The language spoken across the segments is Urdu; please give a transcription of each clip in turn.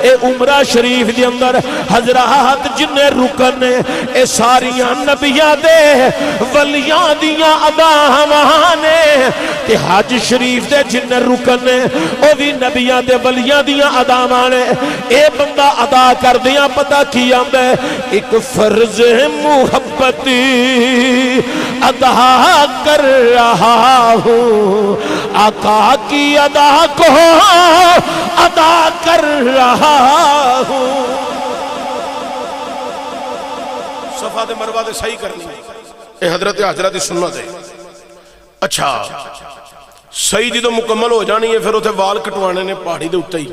اے عمرہ شریف دے اندر حضرات جنہیں رکن نے اے ساریاں نبیاں دے ولیاں دیاں اداواں نے تے حج شریف دے جنہیں رکن نے او بھی نبیاں دے ولیاں دیاں اداواں نے اے بندہ ادا کر دیاں پتہ کی آمد ہے ایک فرض محبتی ادا کر رہا ہوں آقا کی ادا کو ادا کر رہا ہوں صفا دے مروہ دے صحیح کرنی اے حضرت حضرت سنت ہے اچھا صحیح جدو مکمل ہو جانی ہے پھر اتھے وال کٹوانے نے پہاڑی دے اٹھائی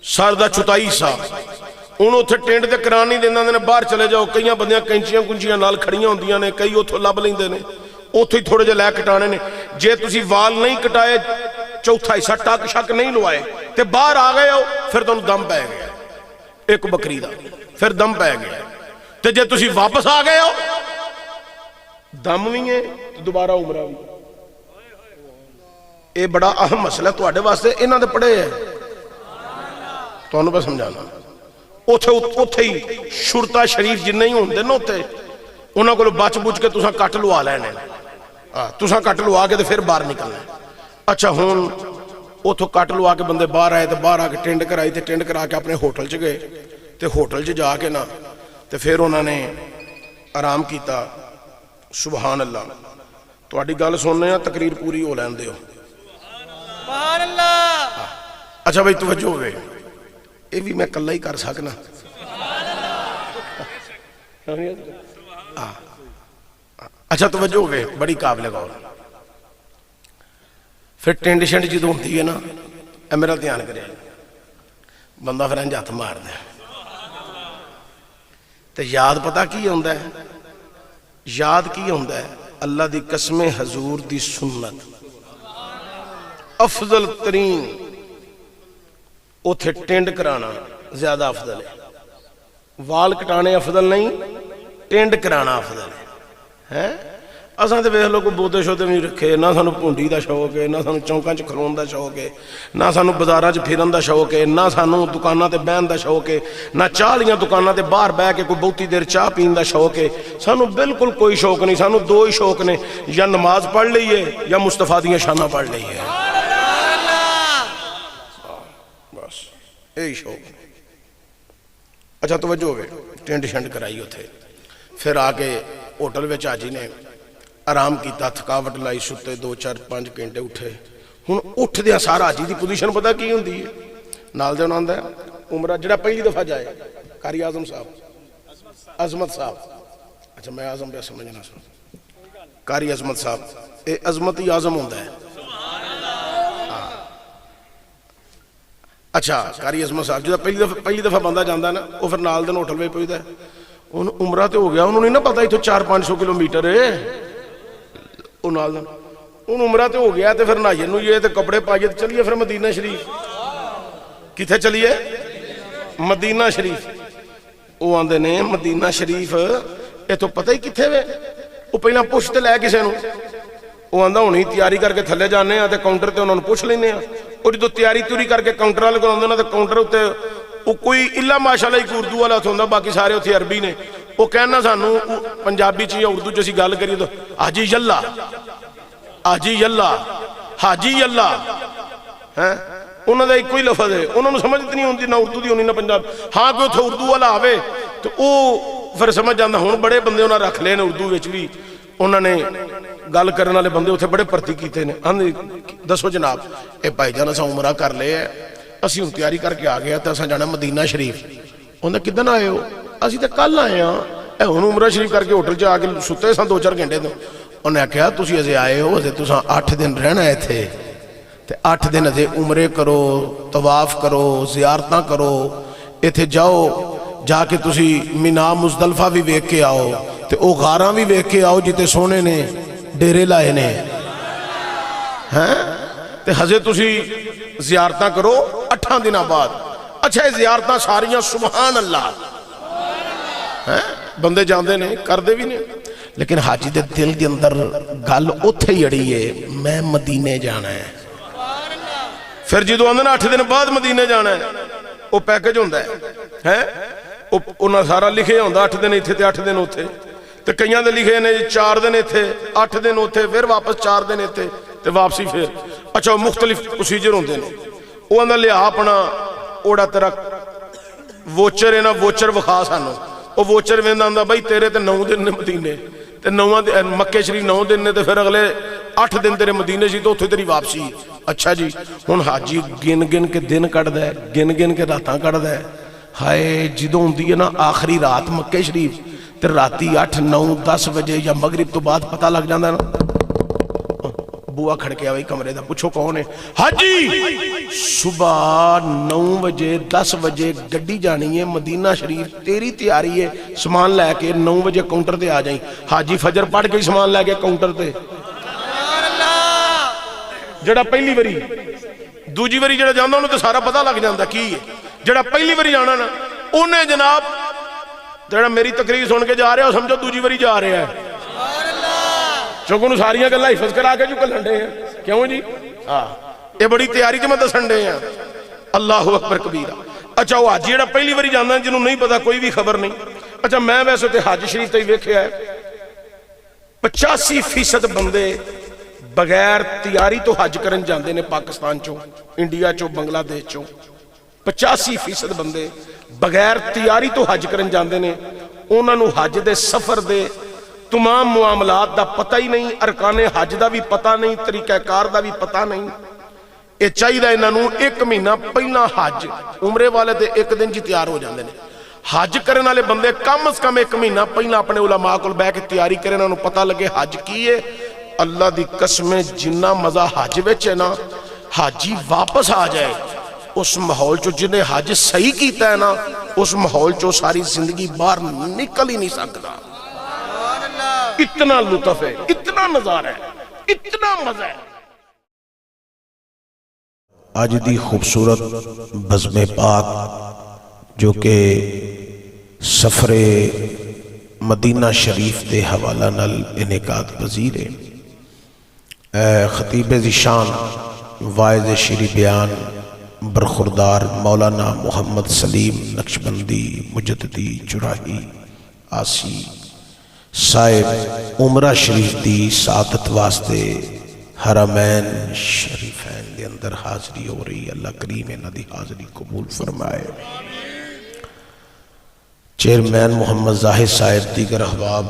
سردہ چتائی سا انہوں اتھے ٹینٹ دے کرانی دینا نے باہر چلے جاؤ کئیاں بندیاں کنچیاں نال کھڑیاں ہوندیاں نے کئی اتھو لب لیندے نے اتھو ہی تھوڑے جے لے کٹانے نے جے تسی وال نہیں کٹائے چوتھا حصہ ٹاک شک نہیں لوائے تے باہر آ گئے ہو پھر تو دم پہ گیا ایک بکری دا پھر دم پہ گیا تے جے تسی واپس آ گئے ہو دم بھی ہے دوبارہ عمرہ بھی اے بڑا اہم مسئلہ تو آڑے واسطے انہاں دے پڑے ہے تو انہوں پہ سمجھانا اتھے ہی شرطہ شریف جن نہیں ہوندے نہ ہوتے انہوں کو بچ بچ کے تساں کٹ لوا لینے تساں کٹ لوا کے پھر باہر نکلنا اچھا ہون اتھو کٹ لوا کے بندے باہر آئے تو باہر آ کے ٹینڈ کرائی تے ٹینڈ کرا کے اپنے ہوٹل چ گئے تے ہوٹل چ جا کے نا تے پھر انہوں نے آرام کیتا سبحان اللہ تو آڑی گال سننے ہیں تقریر پوری ہو لین دے ہو سبحان اللہ اچھا بھائی توجہ ہوئے یہ بھی میں کلہ ہی کر سکنا اچھا توجہ ہوئے بڑی قابل غور پھر ٹینڈ شنڈ جدو ہوتی ہے نا اے میرا دھیان کرے بندہ پھر انج ہاتھ مار دے تو یاد پتہ کی ہوندہ ہے یاد کی ہوندہ ہے اللہ دی قسم حضور دی سنت افضل ترین اتھے ٹینڈ کرانا زیادہ افضل ہے وال کٹانے افضل نہیں ٹینڈ کرانا افضل ہے اساں تے ویکھ لو کوئی بوتے شوتے نہیں رکھے نہ سانو پونڈی دا شوق ہے نہ سانو چونکاں چ کھلون دا شوق ہے نہ سانو بازاراں چ پھرن دا شوق ہے نہ سانو دکاناں تے بہن دا شوق ہے نہ چاہ لیاں دکاناں تے باہر بیٹھ کے کوئی بہتی دیر چاہ پین دا شوق ہے سانو بالکل کوئی شوق نہیں سانو دو ہی شوق نے یا نماز پڑھ لئیے یا مصطفیٰ دیاں شانہ پڑھ لئیے بس یہی شوق اچھا توجہ ہوئے ٹینڈ شنڈ کرائی ہوتے پھر آگے ہوٹل وچ آجی نے آرام کیتا تھکاوٹ لائی ستے 2-4-5 گھنٹے اٹھے ہن اٹھ دیا سارا آجی دی پوزیشن پتہ کی ہوندی ہے نال دے انہاں آندا ہے عمرہ جڑا پہلی دفعہ جائے قاری اعظم صاحب عظمت صاحب اچھا میں اعظم پہ سمجھنا سن قاری عظمت صاحب اے عظمت ہی اعظم ہوندا ہے اچھا قاری عظمت صاحب جڑا پہلی دفعہ بندہ جاندا ہے نا وہ پھر نال دے ہوٹل وچ پہنچدا ہے ان عمرہ تے ہو گیا انہوں نے نہ پتہ ایتھوں 400-500 کلومیٹر ہے ان عمرہ تے ہو گیا تے پھر نائیے نو یہ تے کپڑے پائیے تے چلیے پھر مدینہ شریف کتھے چلیے مدینہ شریف وہ آندے نے مدینہ شریف یہ تو پتہ ہی کتھے وے وہ پہلا پوچھ تے لے کسے نو وہ آندہ ہونی تیاری کر کے تھلے جانے ہیں تے کاؤنٹر تے انہوں نے پوچھ لینے ہیں اور جو تیاری توری کر کے کاؤنٹر والے کو آندے نا تے کاؤنٹر ہوتے وہ کوئی اللہ ماشاءاللہ ایک اردو والا ہوتا باقی سارے ہوتے عربی نے وہ کہنا سانو پنجابی چاہیے اردو جیسی گال کریے تو حاجی یلا حاجی یلا حاجی یلا انہوں نے ایک کوئی لفظ ہے انہوں نے سمجھ نہیں ہوتی نہ اردو دی ہونی نہ پنجاب ہاں کوئی اتھے اردو والا آوے تو وہ پھر سمجھ جانا ہون بڑے بندے انہوں نے رکھ لے اردو وچ بھی انہوں نے گل کرنے والے بندے اتھے بڑے پرتی کیتے نے دسو جناب اے بھائی جان اساں عمرہ کر لے اسی ہوں تیاری کر کے آ گیا تو اساں جانا مدینہ شریف انہوں نے کدن آئے ہو اسی تے کل آئے ہاں اے ہن عمرہ شریف کر کے ہوٹل چ آ کے ستے ساں 2-4 گھنٹے تو انہوں نے کہا تسی ازے آئے ہو ازے تساں 8 دن رہنا ہے تھے تے 8 دن ازے عمرے کرو طواف کرو زیارتاں کرو ایتھے جاؤ جا کے تسی مینا مزدلفہ بھی ویکھ کے آؤ تے او غاراں بھی ویکھ کے آؤ جتے سونے نے ڈیرے لائے نے تے ہزے تسی زیارتاں کرو 8 دنوں بعد اچھا زیارتاں ساریاں سبحان اللہ بندے جاندے نے کردے بھی نے لیکن حاجی دے دل دے اندر گل اوتھے ہی اڑی ہے میں مدینے جانا ہے پھر جدو آندے نا 8 دن بعد مدینے جانا ہے وہ پیکج ہوتا ہے انہیں سارا لکھے ہوتا 8 دن اتنے 8 دن اتنے تو کئیاں دے لکھے نے 4 دن اتنے 8 دن اتنے پھر واپس 4 دن اتنے تو واپسی پھر اچھا وہ مختلف پروسیجر ہوتے ہیں وہ آدھا لیا اپنا اوڑا تیرا ووچر ہے نا ووچر وکھا سانو وہ ووچر ویندا آندا بھائی تیرے تے 9 دن نے مدینے تے 9 مکے شریف 9 دن نے تے پھر اگلے 8 دن تیرے مدینے سی تو اتنے تیری واپسی اچھا جی ہن حاجی گن گن کے دن کٹدا ہے گن گن کے راتاں کٹدا ہے ہائے جدوں ہوندی ہے نا آخری رات مکے شریف تے راتی 8 9 10 بجے یا مغرب تو بعد پتہ لگ جاندا ہے نا بوا کھڑکیا بھائی کمرے دا پوچھو کون ہے حاجی صبح 9 بجے 10 بجے گڈی جانی ہے مدینہ شریف تیری تیاری ہے سامان لے کے 9 بجے کاؤنٹر تے آ جائیں حاجی فجر پڑھ کے سامان لے کے کاؤنٹر تے جڑا پہلی واری دوجی واری جڑا جاندا انہوں تے سارا پتہ لگ جاندا کی ہے جڑا پہلی واری جانا نا انہیں جناب جڑا میری تقریر سن کے جا رہا ہے سمجھو دوجی واری جا رہا ہے چونکہ انہوں ساریاں گلہ حفظ کرا کے جو کلنڈے ہیں کیوں جی یہ بڑی تیاری جو میں دسنڈے ہیں اللہ اکبر کبیرہ اچھا وہ حاجی جڑا پہلی واری جاننا ہے جنہوں نہیں پتا کوئی بھی خبر نہیں اچھا میں ویسے تے حج شریف تے ویکھیا ہے 85% بندے بغیر تیاری تو حج کرن جاندے نے پاکستان چوں انڈیا چوں بنگلہ دیش چوں 85% بندے بغیر تیاری تو حج کرن جاندے نے انہاں نو حج دے سفر دے تمام معاملات دا پتہ ہی نہیں ارکان حج دا بھی پتہ نہیں طریقہ کار دا بھی پتہ نہیں یہ چاہیے انہاں نو 1 مہینہ پہلا حج عمرے والے تے 1 دن جی تیار ہو جاندے نے حج کرنے والے بندے کم از کم 1 مہینہ پہلا اپنے علماء کول بیٹھ کے تیاری کرے انہاں نو پتہ لگے حج کی ہے اللہ دی قسم جنہ مزہ حج وچ ہے نا حاجی واپس آ جائے اس ماحول چو جنہیں حج صحیح کیتا ہے نا اس ماحول چو ساری زندگی باہر نکل ہی نہیں سکتا اتنا لطف ہے اتنا نظارہ ہے اتنا مزہ ہے آج دی خوبصورت بزم پاک جو کہ سفر مدینہ شریف دے حوالہ نل انعقاد پذیر ہے خطیب ذیشان واعظ شیری بیان برخوردار مولانا محمد سلیم نقشبندی مجددی چراہی آسی صاحب عمرہ شریف دی سعادت واسطے حرمین شریفین دے اندر حاضری ہو رہی اللہ کریم انہاں دی حاضری قبول فرمائے چیئرمین محمد زاہد صاحب دیگر احباب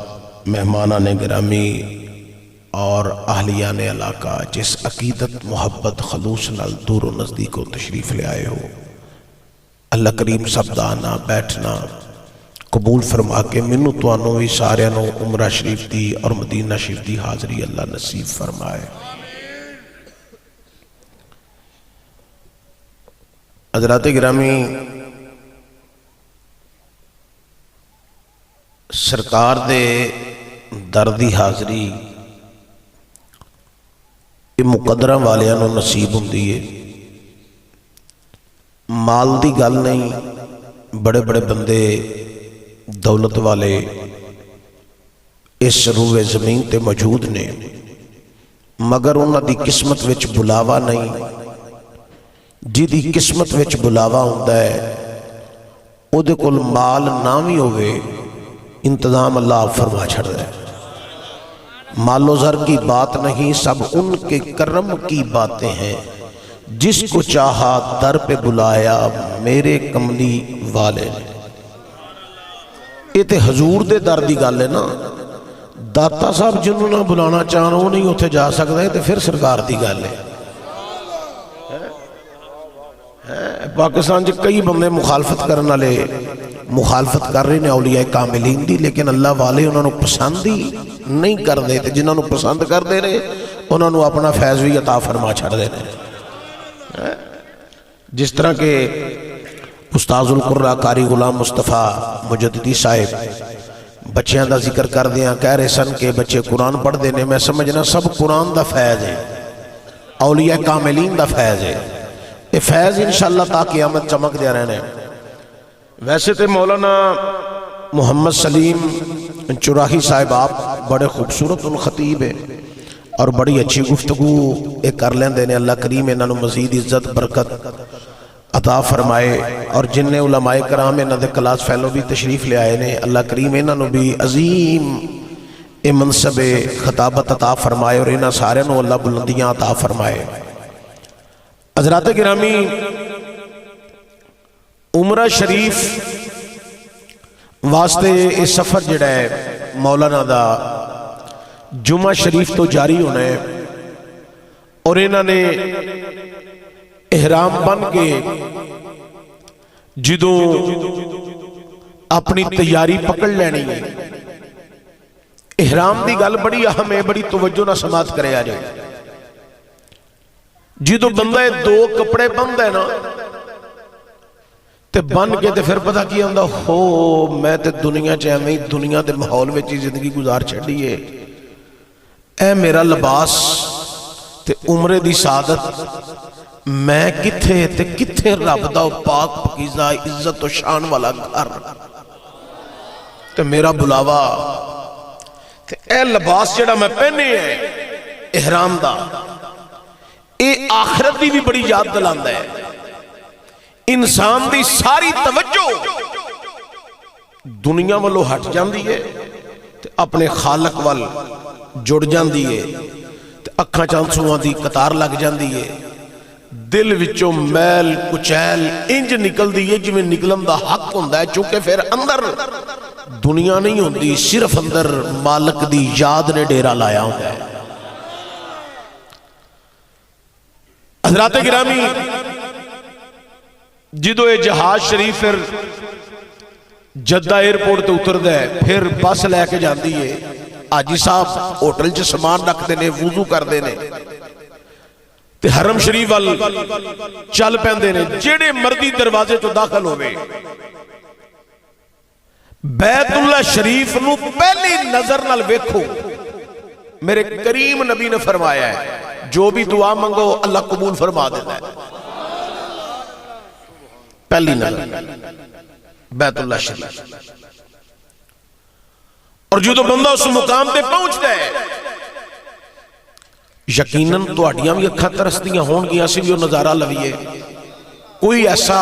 مہمانان گرامی اور اہلیان علاقہ جس عقیدت محبت خلوص نال دور و نزدیک کو تشریف لے آئے ہو اللہ کریم سب دا آنا بیٹھنا قبول فرما کے منو تو آنو ہی سارے نو عمرہ شریف دی اور مدینہ شریف دی حاضری اللہ نصیب فرمائے حضرات گرامی سرکار دے دردی حاضری یہ مقدرہ والیاں نو نصیب ہوندی ہے مال دی گل نہیں بڑے بڑے بندے دولت والے اس روح زمین تے موجود نے مگر انہاں دی قسمت وچ بلاوا نہیں جی دی قسمت وچ بلاوا ہوندا ہے او دے کول مال نہ وی ہوئے انتظام اللہ فرما چھڑ ہے مال و زر کی بات نہیں سب ان کے کرم کی باتیں ہیں جس کو چاہا در پہ بلایا میرے کملی والے نے یہ تے حضور دے در دی گل ہے نا داتا صاحب جنہوں نہ بلانا چاہنا وہ نہیں اتھے جا سکتا ہے تے پھر سرکار دی گل ہے پاکستان جی کئی بندے مخالفت کرنا لے مخالفت کر رہے ہیں اولیاء کاملین دی لیکن اللہ والے انہوں نے پسند ہی نہیں کر دے تے جنہوں نے پسند کر دے رہے انہوں نے اپنا فیض بھی عطا فرما چھڑ دے رہے جس طرح کہ استاذ القرآ قاری غلام مصطفیٰ مجددی صاحب بچیاں دا ذکر کر دیا کہہ رہے سن کہ بچے قرآن پڑھ دینے میں سمجھنا سب قرآن دا فیض ہے اولیاء کاملین دا فیض ہے یہ فیض انشاءاللہ تا قیامت چمک دیا رہنے ویسے تے مولانا محمد سلیم چراہی صاحب آپ بڑے خوبصورت ان خطیب ہیں اور بڑی اچھی گفتگو ایک کر لیں دینے اللہ کریم انہوں مزید عزت برکت عطا فرمائے، اور جن نے علماء کرام انہاں دے کلاس فیلو بھی تشریف لے آئے نے، اللہ کریم انہاں نو بھی عظیم منصب خطابت عطا فرمائے، اور انہاں سارے نو اللہ بلندیاں عطا فرمائے۔ حضرات گرامی، عمرہ شریف واسطے اس سفر جڑا ہے مولانا دا جمعہ شریف تو جاری ہونا ہے، اور انہاں نے احرام بن کے جدوں اپنی تیاری پکڑ لینی ہے۔ احرام دی گل بڑی اہم ہے، بڑی توجہ نہ سماعت کرے آ جائے۔ جدوں بندہ دو کپڑے بند ہے نا تے بن کے تے پھر پتہ کی آندا ہو میں تے دنیا چاہمیں دنیا دے ماحول وچ زندگی گزار چھڑی ہے، اے میرا لباس تے عمرے دی سعادت، میں کتھے تے کتھے رب دا پاک پاکیزہ عزت و شان والا گھر تے میرا بلاوا تے اے لباس جڑا میں پہنے ہے احرام دا، اے آخرت دی بھی بڑی یاد دلاندا ہے۔ انسان دی ساری توجہ دنیا والوں ہٹ جاندی ہے تے اپنے خالق وال جڑ جاندی ہے، تے اکھاں چانسواں دی قطار لگ جاندی ہے، دل وچوں میل کچیل انج نکل دی ہے جویں نکلن دا حق ہوندا ہے، چونکہ پھر اندر دنیا نہیں ہوندی، صرف اندر مالک دی یاد نے ڈیرا لایا ہوندا ہے۔ حضرات گرامی، جدو یہ جہاز شریف پھر جدہ ایئرپورٹ تے اتر دے، پھر بس لے کے جاندی ہے، حاجی صاحب ہوٹل چ سامان رکھ دینے، وضو کر دینے تے حرم شریف وال چل پیندے نے، جڑے مردی دروازے تو داخل ہوئے بیت اللہ شریف نو پہلی نظر نال ویکھو، میرے کریم نبی نے فرمایا ہے جو بھی دعا منگو اللہ قبول فرما دیتا ہے۔ پہلی نظر بیت اللہ شریف، اور جو تو بندہ اس مقام پہ پہنچتا ہے یقیناً تہاڈیاں بھی اکھاں ترسدیاں ہون گیاں، اسی بھی وہ نظارہ لویے۔ کوئی ایسا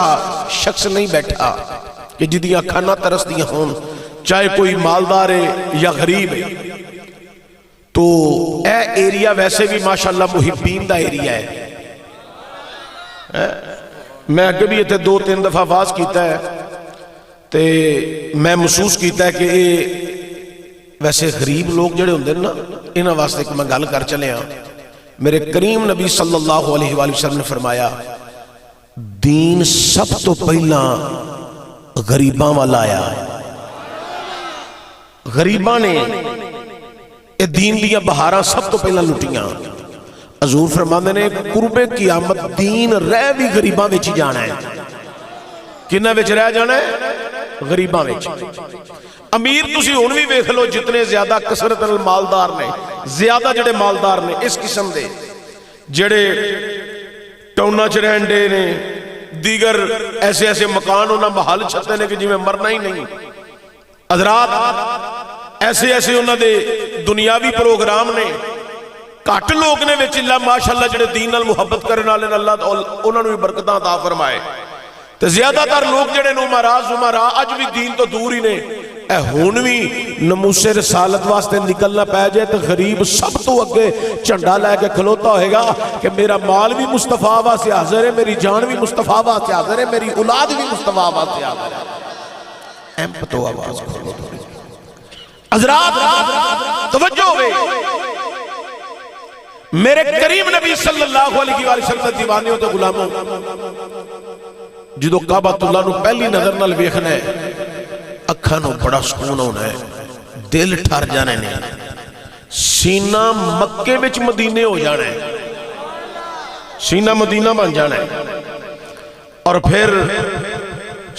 شخص نہیں بیٹھا کہ جدیاں اکھاں نہ ترسدیاں ہون، چاہے کوئی مالدار ہے یا غریب ہے۔ تو اے ایریا ویسے بھی ماشاءاللہ محبین دا ایریا ہے۔ میں اگے بھی اتنے 2-3 دفعہ آواز کیتا ہے تے میں محسوس کیتا ہے کہ یہ ویسے غریب لوگ جڑے ہوندے نا انہاں واسطے کہ میں گل کر چلے ہاں۔ میرے کریم نبی صلی اللہ علیہ وآلہ وسلم نے فرمایا دین سب تو پہلا غریباں والا آیا، غریباں نے اے دین دیاں بہاراں سب تو پہلا لٹیاں۔ حضور فرماندے نے قرب قیامت دین رہ بھی غریباں وچ جانا ہے۔ کنہ وچ رہ جانا ہے؟ غریباں وچ۔ امیر تسی ہن بھی ویکھ لو جتنے زیادہ کثرت مالدار نے، زیادہ جڑے مالدار نے اس قسم دے جڑے ٹاؤناں چ رہن دے نے، دیگر ایسے ایسے مکان انہاں محل چھتے نے کہ جی میں مرنا ہی نہیں۔ حضرات ایسے ایسے انہاں دے دنیاوی پروگرام نے، کٹ لوگ نے وچ اللہ ماشاءاللہ جڑے دین نال محبت کرنے والے نے اللہ انہاں نوں بھی برکتاں عطا فرمائے، تے زیادہ تر لوگ جڑے نمرا اج بھی دین تو دور ہی نے۔ اے ہن بھی نموسے رسالت واسطے نکلنا پے جائے تو غریب سب تو اگے جھنڈا لے کے کھلوتا ہوئے گا کہ میرا مال بھی مصطفیٰ واسطے حاضر ہے، میری جان بھی مصطفیٰ واسطے حاضر ہے، میری اولاد بھی مصطفیٰ واسطے حاضر ہے۔ ایم پتو آواز کھولو تھوڑی۔ حضرات توجہ ہوئے، میرے کریم نبی صلی اللہ علیہ وآلہ وسلم دیوانیوں تے غلاموں جدو کعبۃ اللہ نو پہلی نظر نال ویکھنا ہے اکھاں نو بڑا سکون ہونا ہے، دل ٹھر جانے نے، سینہ مکے وچ مدینے ہو جانا ہے، سینہ مدینہ بن جانا ہے۔ اور پھر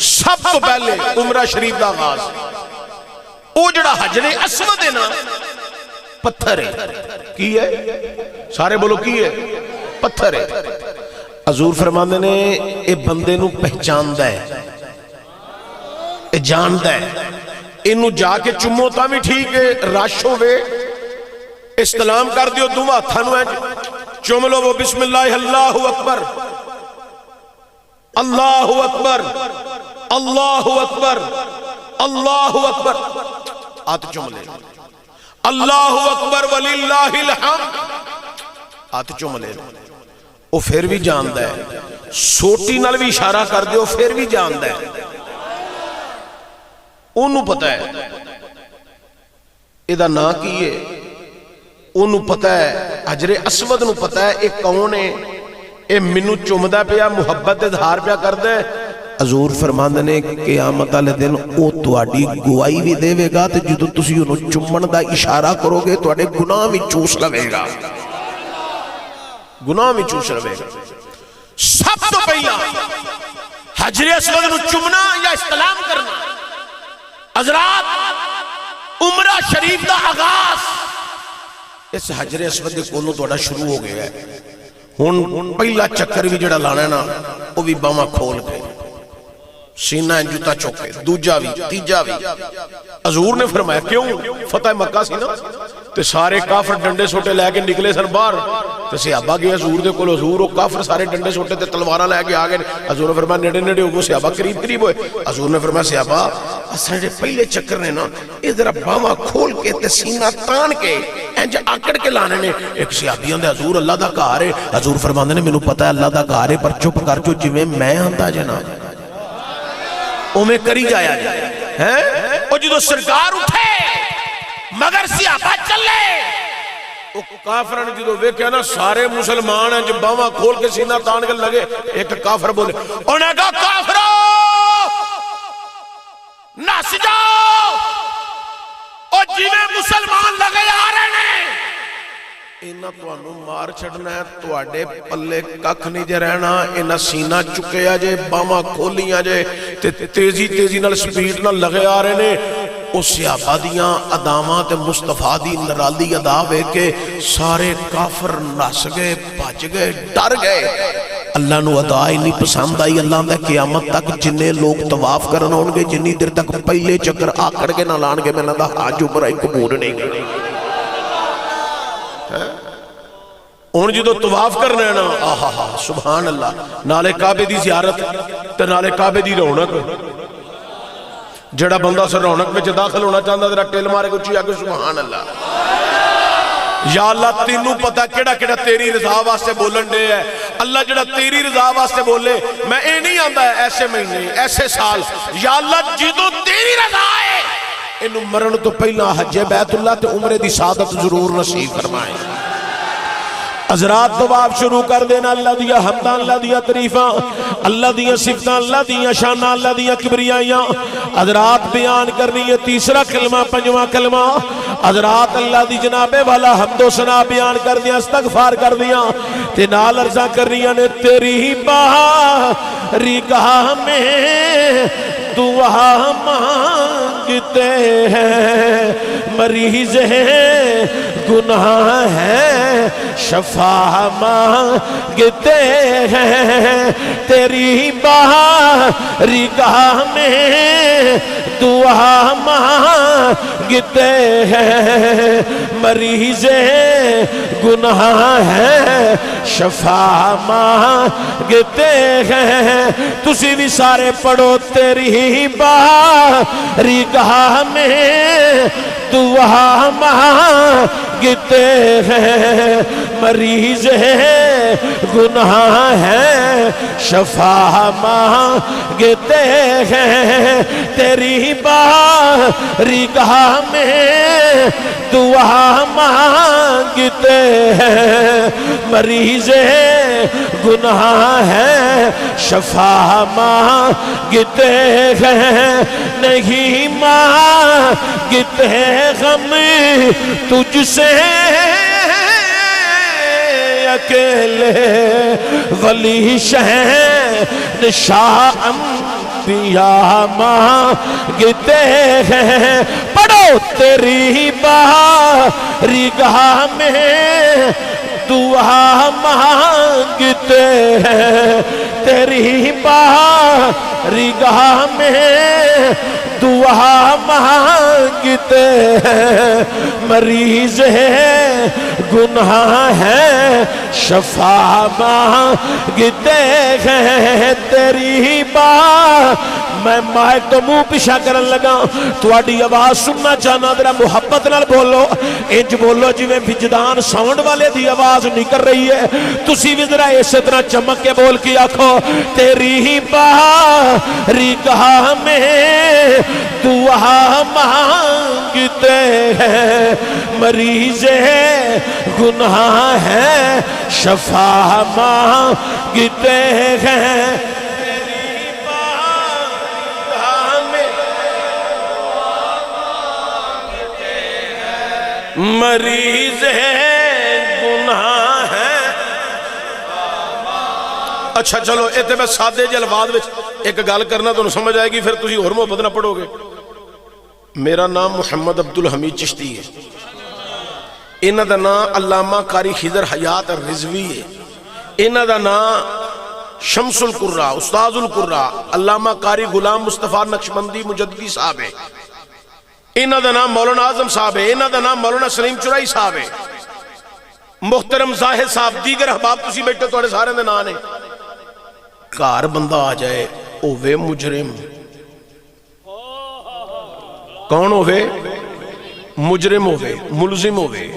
سب تو پہلے عمرہ شریف دا آغاز، او جڑا حجر اسود ہے نا پتھر ہے، کی ہے؟ سارے بولو کی ہے؟ پتھر ہے۔ حضور فرماندے نے اے بندے نو پہچاندا ہے، اے جاندا ہے، انو جا کے چمو تا بھی ٹھیک ہے، رش ہوئے استلام کر دیو دو ہاتھاں نو چم لو وہ بسم اللہ اللہ اکبر، اللہ اکبر اللہ اکبر اللہ اکبر ہاتھ چوم لے اللہ اکبر وللہ الحمد ہاتھ چوم لے وہ پھر بھی جاندا ہے سوٹی نال بھی اشارہ کر دیو پھر بھی جاندا ہے انہوں پتہ ہے ادھا نا کیے انہوں پتہ ہے حجر اسود نو پتہ ہے ایک کون ہے اے منو چومدہ پیا محبت اظہار پیا کر دے حضور فرماندے نے قیامت والے دن او تواڈی گواہی بھی دے گا تے جدوں تسی اونوں چومن دا اشارہ کرو گے تواڈے گناہ بھی چوس لوے گا گناہ بھی چوس لوے گا سب تو پہلا حجر اسود نو چومنا یا استلام کرنا حضرات عمرہ شریف دا آغاز اس حجر اسود دے کولوں تواڈا شروع ہو گیا ہے ہن پہلا چکر بھی جڑا لانا ہے نا وہ بھی باواں کھول کے سینہ جوتا چوکے دوجا بھی تیجا بھی حضور نے فرمایا کیوں فتح مکہ سی نا تے سارے کافر ڈنڈے سوٹے لے کے نکلے سن باہر تے صحابہ گئے حضور دے کول حضور وہ کافر سارے ڈنڈے سوٹے تے تلواراں لے کے آ گئے حضور نے فرمایا نیڑے نیڑے ہو صحابہ قریب قریب ہوئے حضور نے فرمایا صحابہ اساں دے پہلے چکر نے نا اے ذرا باواں کھول کے تے سینہ تان کے انج آکڑ کے لانے نے ایک صحابیاں دے حضور اللہ دا گھر ہے حضور فرماندے نے مینوں پتہ ہے اللہ دا گھر ہے پر چپ کر جو جویں میں آندا جے نا میں کری جایا جائے اور جدو سرکار اٹھے مگر صحابہ چلے وہ کافران جدو ویکھیا نا سارے مسلمان ہیں جب باواں کھول کے سینہ تان کے لگے ایک کافر بولے انہیں کہا کافرو نس جاؤ اور جنہیں مسلمان لگے آ رہے ہیں انہاں تانوں مار چھڑنا ہے تواڈے پلے ککھ نہیں جے رہنا انہاں سینہ چکیا جے باواں کھولیاں جے تے تیزی تیزی نال سپیڈ نال لگے آ رہے نے او صحابہ دیاں اداواں تے مصطفیٰ دی نرالی ادا ویکھ کے سارے کافر نس گئے بھج گئے ڈر گئے اللہ نو ادا ہی نہیں پسند آئی اللہ نے قیامت تک جننے لوگ طواف کرنا ہوں گے جنی دیر تک پہلے چکر آکڑ کے نہ لان گے میں نہ دا حج عمرہ قبول نہیں کرے ان جدو طواف کرنا ہے نا آہا سبحان اللہ نالے کعبے دی زیارت تے نالے کعبے دی رونق جڑا بندہ سر رونق میں داخل ہونا چاہتا ذرا ٹیل مارے کو چیا کہ سبحان اللہ یا اللہ تینوں پتا کیڑا کیڑا تیری رضا واسطے بولن دے ہے اللہ جڑا تیری رضا واسطے بولے میں اے نہیں آندا ہے ایسے مہینے ایسے سال یا اللہ جدو تیری رضا ہے انہوں مرن تو پہلا حج بیت اللہ تے عمرے دی سعادت ضرور نصیب فرمائے حضرات طواف شروع کر دینا اللہ دیا حمدہ اللہ دیا تعریفاں اللہ دیا صفتہ اللہ دیا شانہ اللہ دیا کبریائیاں حضرات بیان کرنی ہے تیسرا کلمہ پنجواں کلمہ حضرات اللہ دی جناب والا حمد و ثنا بیان کر دیا استغفار کر دیا تے نال عرضہ کرنی ہے تیری باری گاہ میں دعا مانگتے ہیں مریض ہیں گناہ ہے شفا مانگتے ہیں تیری باری گاہ میں دعا مانگتے ہیں مریض گناہ ہے شفا مانگتے ہیں تسی بھی سارے پڑھو تیری باری گاہ میں دعا مانگتے ہیں مریض ہے گناہ ہے شفا مانگتے ہیں تیری باری گاہ میں دعا مانگتے ہیں مریض ہے گناہ ہے شفا مانگتے ہیں نہیں مانگتے غم تجھ سے اکیلے ولی شہنشاہ انبیاء مانگتے ہیں پڑھو تیری باری گاہ میں دعا مانگتے ہیں تیری باری گاہ میں دعا مانگتے ہیں مریض ہے گناہ ہے شفا مانگتے ہیں تیری بات میں مائک تو منہ پیچھا کرن لگا تواڈی آواز سننا چاہنا ذرا محبت نال بولو انج بولو جویں وجدان ساؤنڈ والے دی آواز نکل رہی ہے تسی بھی ذرا اسی طرح چمک کے بول کے آکھو تیری بارگاہ میں دعا مانگتے ہیں مریض گناہ ہے شفا مانگتے ہیں تیری بارگاہ میں مریض گناہ ہے اچھا چلو اتنے میں سادے جے الفاظ وچ ایک گل کرنا تو سمجھ آئے گی پھر تسی اور محبت نہ پڑھو گے میرا نام محمد عبدالحمید چشتی ہے انہ دا نام علامہ قاری خضر حیات رضوی ہے انہ دا نام شمس القرہ استاذ القرہ علامہ قاری غلام مصطفیٰ نقشبندی مجددی صاحب ہے انہ دا نام مولانا اعظم صاحب ہے انہ دا نام مولانا سلیم چرائی صاحب ہے محترم زاہد صاحب دیگر احباب تسی بیٹھے توڑے سارے دے نانے کار بندہ آ جائے اوے مجرم کون ہوئے مجرم ہوئے ملزم ہوئے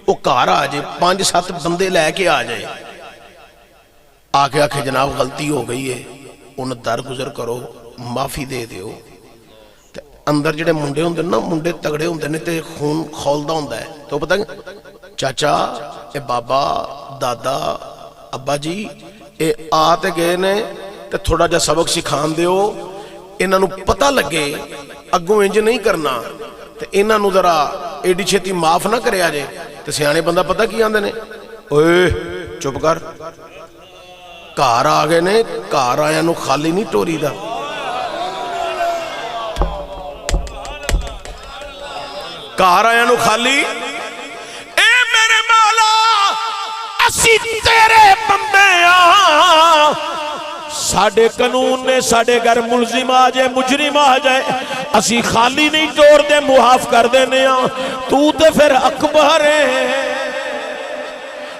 وہ کار آ جائے 5-7 بندے لے کے آ جائے آکے آکے جناب غلطی ہو گئی ہے انہیں در گزر کرو معافی دے دیو اندر جڑے منڈے ہوندے نا منڈے تگڑے ہوندے نے تے خون کھولدا ہوندا ہے تو پتہ چاچا اے بابا دادا ابا جی اے آتے گئے نے تے تھوڑا جا سبق سکھان دیو انہاں نو پتہ لگے اگوں انج نہیں کرنا تے انہاں نو ذرا ایڈی چھتی معاف نہ کرے آجے تے سیانے بندہ پتہ کی آندے نے اوئے چپ کر کار آگے نے کار آیا نو خالی نہیں ٹوری دا کار آیا نو خالی اے میرے مولا اسی تیرے بندے آں ساڑھے قانون نے ساڑھے گھر ملزم آ جائے مجرم آ جائے اسی خالی نہیں ٹور دے معاف کر دینے آں تو تے پھر اکبر ہے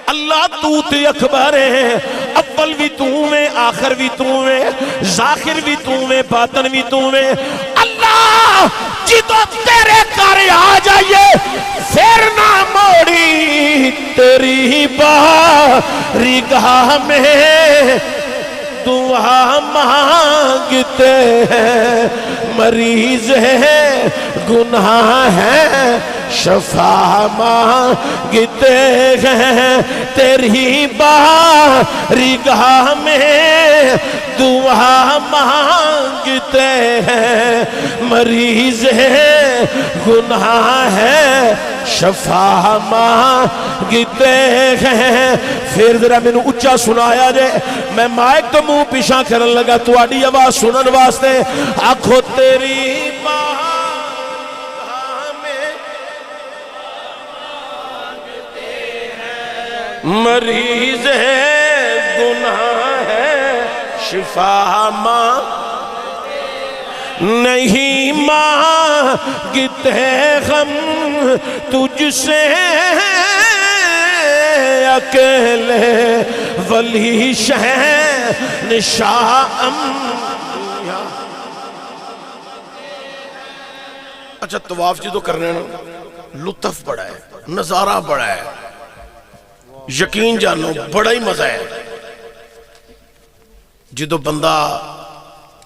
اللہ تو تے اکبر ہے اول بھی تو میں آخر بھی تو میں ظاہر بھی تو میں باطن بھی تو میں اللہ جدو تیرے کارے آ جائیے پھر نہ موڑی تیری بارگاہ میں دعا مانگتے ہیں مریض ہے گناہ ہے شفا مانگتے ہیں تیری بارگاہ میں دعا مانگتے ہیں مریض ہے گناہ ہے شفا مانگتے ہیں پھر ذرا میں نے اچھا سنایا جائے میں مائک تو منہ پیچھا کرن لگا تو آڈی آواز سنن واسطے آنکھو تیری بارگاہ میں مریض ہے گناہ ہے شفا نہیں مانگتے غم تجھ سے اکیلے ولی شہن شاہ انبیاء اچھا طواف جی تو کرنے لطف بڑا ہے نظارہ بڑا ہے یقین جانو بڑا ہی مزہ ہے جدو بندہ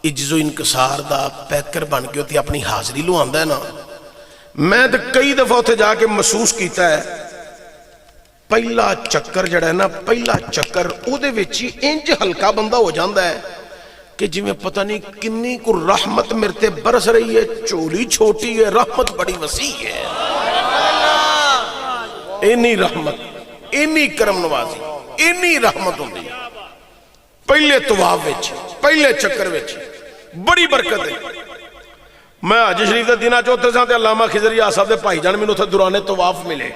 عجز و انکسار دا پیکر بن کے ہوتی اپنی حاضری لو آندہ ہے نا میں تو کئی دفعہ ہوتے جا کے محسوس کیتا ہے پہلا چکر جڑا ہے نا پہلا چکر او دے وچی انج ہلکا بندہ ہو جاندہ ہے کہ جی میں پتہ نہیں کنی کو رحمت مرتے برس رہی ہے چولی چھوٹی ہے رحمت بڑی وسیع ہے اینی رحمت اینی کرم نوازی اینی رحمت ہوندی پہلے طواف وچ پہلے چکر وچ بڑی برکت ہے میں حج شریف دے دینہ چوتھے ساتھ علامہ خضر صاحب دے بھائی جان میں تھے دوران طواف ملے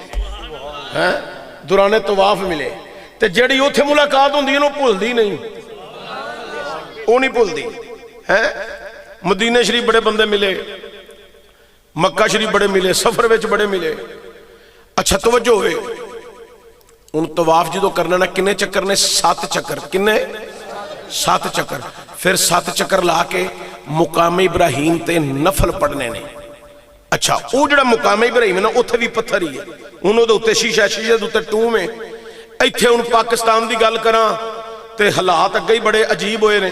دوران طواف ملے تے جڑی اوتھے ملاقات ہوندی انہوں بھول دی نہیں وہ نہیں بھول دی مدینہ شریف بڑے بندے ملے مکہ شریف بڑے ملے سفر وچ بڑے ملے اچھا توجہ ہوئے ان طواف جدو کرنا نا کنے چکر نے 7 چکر کنے 7 ਚੱਕਰ ਫਿਰ 7 ਚੱਕਰ ਲਾ ਕੇ ਮੁਕਾਮ ਇਬਰਾਹੀਮ ਤੇ ਨਫਲ ਪੜਨੇ ਨੇ ਅੱਛਾ ਉਹ ਜਿਹੜਾ ਮੁਕਾਮ ਇਬਰਾਹੀਮ ਨਾ ਉੱਥੇ ਵੀ ਪੱਥਰ ਹੀ ਹੈ ਹੁਣ ਉਹਦੇ ਉੱਤੇ ਸ਼ੀਸ਼ਾ ਸ਼ੀਸ਼ੇ ਦੇ ਉੱਤੇ ਟੂਮ ਹੈ ਇੱਥੇ ਹੁਣ ਪਾਕਿਸਤਾਨ ਦੀ ਗੱਲ ਕਰਾਂ ਤੇ ਹਾਲਾਤ ਅੱਗੇ ਹੀ ਬੜੇ ਅਜੀਬ ਹੋਏ ਨੇ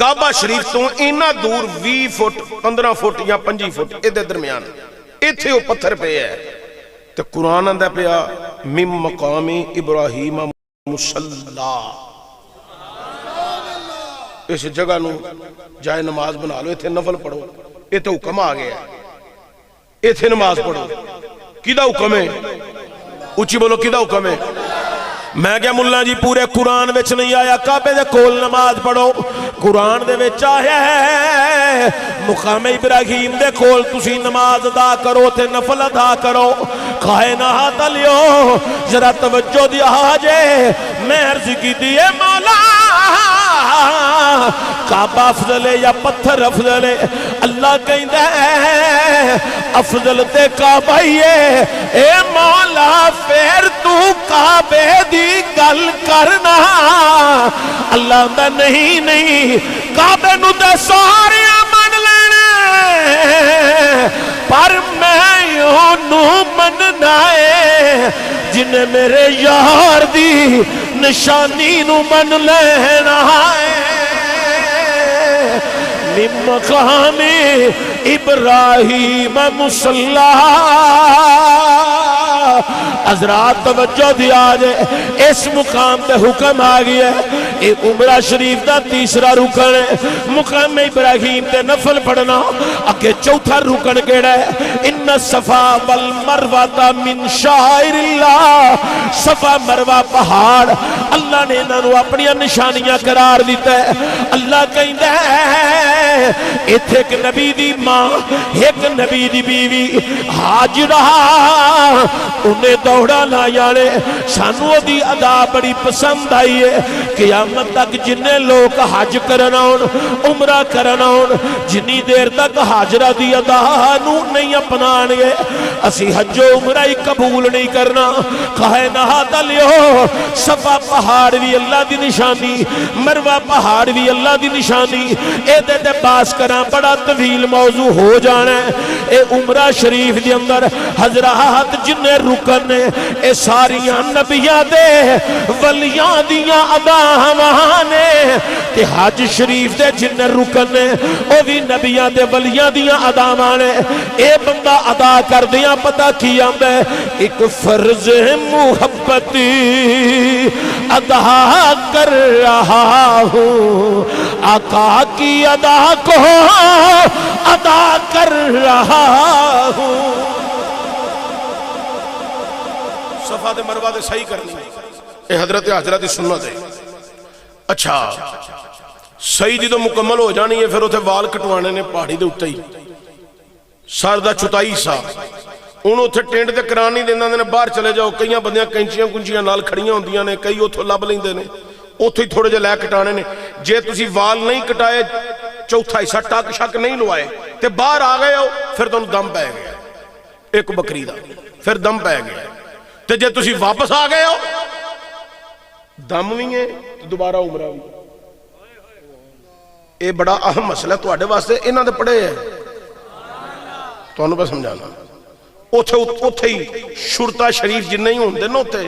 ਕਾਬਾ ਸ਼ਰੀਫ ਤੋਂ ਇੰਨਾ ਦੂਰ 20 ਫੁੱਟ 15 ਫੁੱਟ ਜਾਂ 25 ਫੁੱਟ ਇਹਦੇ ਦਰਮਿਆਨ ਇੱਥੇ ਉਹ ਪੱਥਰ ਪਿਆ ਹੈ ਤੇ ਕੁਰਾਨ ਆਂਦਾ ਪਿਆ ਮਿਮ ਮਕਾਮੀ ਇਬਰਾਹੀਮ ਮੁਸੱਲਾ। ਇਸ ਜਗ੍ਹਾ ਨੂੰ ਜਾਏ ਨਮਾਜ਼ ਬਣਾ ਲਓ, ਇੱਥੇ ਨਫਲ ਪੜੋ, ਇਹ ਤਾਂ ਹੁਕਮ ਆ ਗਿਆ, ਇੱਥੇ ਨਮਾਜ਼ ਪੜੋ। ਕਿਹਦਾ ਹੁਕਮ ਹੈ? ਉੱਚੀ ਬੋਲੋ, ਕਿਹਦਾ ਹੁਕਮ ਹੈ? میں کیا ملا جی پورے قرآن وچ نہیں آیا کعبے دے کول نماز پڑھو، قرآن دے وچ آیا ہے مقام ابراہیم دے کول تسی نماز ادا کرو تے نفل ادا کرو۔ کائنات لیو ذرا توجہ دیا جے، میں عرض کی دیئے مولا کعبہ افضل ہے یا پتھر افضل ہے؟ اللہ کہندہ ہے افضل تے کعبہ ہی ہے۔ اے مولا پھر تو کعبے دی گل کرنا۔ اللہ دا نہیں نہیں کعبے نو تے سارے من لینے پر میں یونو مننا ہے جنہیں میرے یار دی نشانی نو من لینا ہے۔ من مقام ابراہیم مصلی۔ حضرات توجہ دیا جائے، اس مقام تے حکم آ گیا ہے، یہ عمرہ شریف دا تیسرا رکن ہے، مقام ابراہیم تے نفل پڑھنا۔ اگے چوتھا رکن کیڑا ہے؟ ان صفا والمروہ من شعائر اللہ۔ صفا مروہ پہاڑ اللہ نے انہاں نو اپنی نشانیاں قرار دیتا ہے۔ اللہ کہندا ہے ایتھے ایک نبی دی ماں ایک نبی دی بیوی ہاجرہ انہیں دوڑا نہ جانے، سانو دی ادا بڑی پسند آئی ہے۔ قیامت تک جنہیں لوگ حج کرنا ہون عمرہ کرنا ہون، جنی دیر تک حاجرہ دی ادا نو نہیں اپنانگے اسی حج و عمرہ ہی قبول نہیں کرنا۔ کائنات لیو صفا پہاڑ بھی اللہ دی نشانی، مروہ پہاڑ بھی اللہ دی نشانی۔ اے دے دے باس کرنا بڑا طویل موضوع ہو جانا ہے۔ اے عمرہ شریف دی اندر حضرات جنہیں رکن نے اے ساریاں نبیاں دے ولیاں دیاں اداواں نے، تے حج شریف دے جنہیں رکن نے او بھی نبیاں دے ولیاں دیاں اداواں نے۔ اے بندہ ادا کر دیاں پتہ کیا میں ایک فرض محبتی ادا کر رہا ہوں، آقا کی ادا کو ادا کر رہا ہوں۔ صفا دے مروہ دے صحیح کرنی اے حضرت حاجرہ دی سنت ہے۔ اچھا صحیح جدو مکمل ہو جانی ہے پھر اتھے وال کٹوانے نے پہاڑی دے اٹھائی ساردہ چتائی سا انہوں اتھے ٹینڈ دے کران نہیں دینا نے باہر چلے جاؤ، کئیاں بندیاں کنچیاں کنچیاں نال کھڑیاں ہوندیاں نے، کئی اتھو لب لیں دے نے اتھو ہی تھوڑے جے لے کٹانے نے۔ جے تسی وال نہیں کٹائے چوتھا حصہ ٹاک شک نہیں لوائے تے باہر آ گئے ہو پھر تو دم پہ گیا ایک بکری دا، پھر دم پہ گیا۔ تے جے تسی واپس آ گئے ہو دم بھی ہے دوبارہ عمرہ بھی۔ اے بڑا اہم مسئلہ تو آڑے واسطے انہاں دے پڑے ہے تو انہوں پہ سمجھانا۔ اتھے ہی شرطہ شریف جن نہیں ہوندے نا اتھے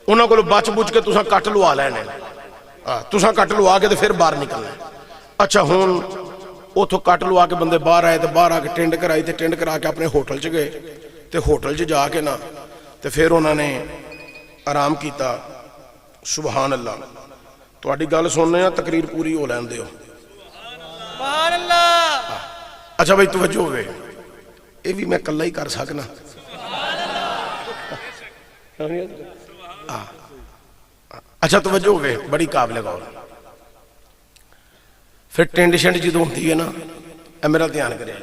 انہاں کو بچ بچ کے تساں کٹ لوا لینے، تساں کٹ لوا کے پھر باہر نکلنا۔ اچھا ہون اتھو کٹ لوا کے بندے باہر آئے تے باہر آ کے ٹینڈ کرائی تے ٹینڈ کرا کے اپنے ہوٹل چ گئے تے ہوٹل چ جا کے نا تے پھر انہوں نے آرام کیتا۔ سبحان اللہ، تو آڑی گال سننے ہیں تقریر پوری ہو لین دے ہو۔ سبحان اللہ۔ اچھا بھائی توجہ ہوئے، یہ بھی میں کلہ ہی کر سکنا۔ اچھا توجہ ہوئے، بڑی قابل غور۔ پھر ٹینڈ شینڈ جدو ہوتی ہے نا، اے میرا دھیان کرے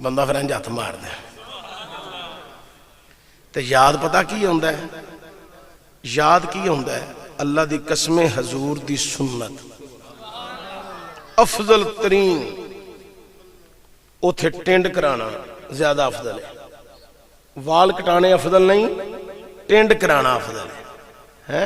بندہ پھر انج ہاتھ مار دے تے یاد پتہ کی ہوندہ ہے؟ یاد کی ہوندہ ہے؟ اللہ دی قسم حضور دی سنت افضل ترین اتھے ٹینڈ کرانا زیادہ افضل ہے۔ وال کٹانے افضل نہیں، ٹینڈ کرانا افضل ہے۔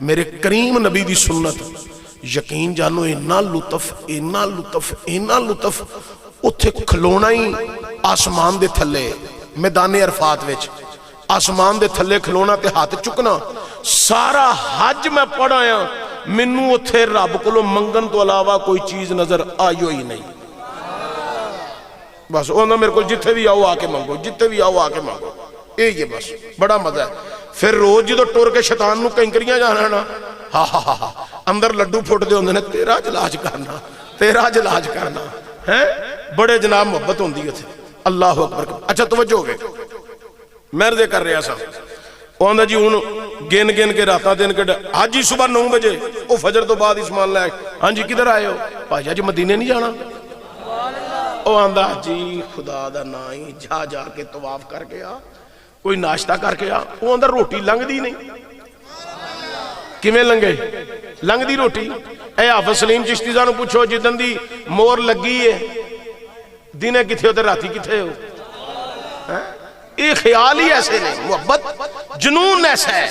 میرے کریم نبی دی سنت یقین جانو اینا لطف اینا لطف اینا لطف اتھے کھلونا ہی آسمان دے تھلے میدان عرفات وچ آسمان دے تھلے کھلونا تے ہاتھ چکنا سارا حج میں پڑھایا منو اتھے رب کو منگن تو علاوہ کوئی چیز نظر آئیو ہی نہیں بس وہ میرے کو جتھے بھی آؤ آ کے مانگو جتھے بھی آؤ آ کے مانگو یہ بس بڑا مزہ ہے پھر روز جدو ٹور کے شیطان نو کنکریاں جانا نا ہاں ہاں ہاں اندر لڈو پھوٹ دے ہوندے نے تیرا جلاج کرنا تیرا جلاج کرنا ہے بڑے جناب محبت ہوندی ہے تھے اللہ اکبر اچھا توجہ ہو گئے میں دے کر رہا سا وہ آندہ جی ہوں گن گن کے راتاں دن کے آج ہی صبح 9 بجے وہ فجر تو بعد اسمان لائے ہاں جی کدھر آئے ہو بھائی جی مدینے نہیں جانا وہ آندہ جی خدا دا نائی جا جا کے طواف کر کے آ کوئی ناشتہ کر کے آ وہ آندہ روٹی لنگ دی نہیں کیویں لنگے لنگ دی روٹی اے حافظ سلیم چشتی زانو پوچھو جدن دی مور لگی ہے دینے کتھے ہوتے راتی کتھے ہو یہ خیال ہی ایسے نہیں محبت جنون ایسا ہے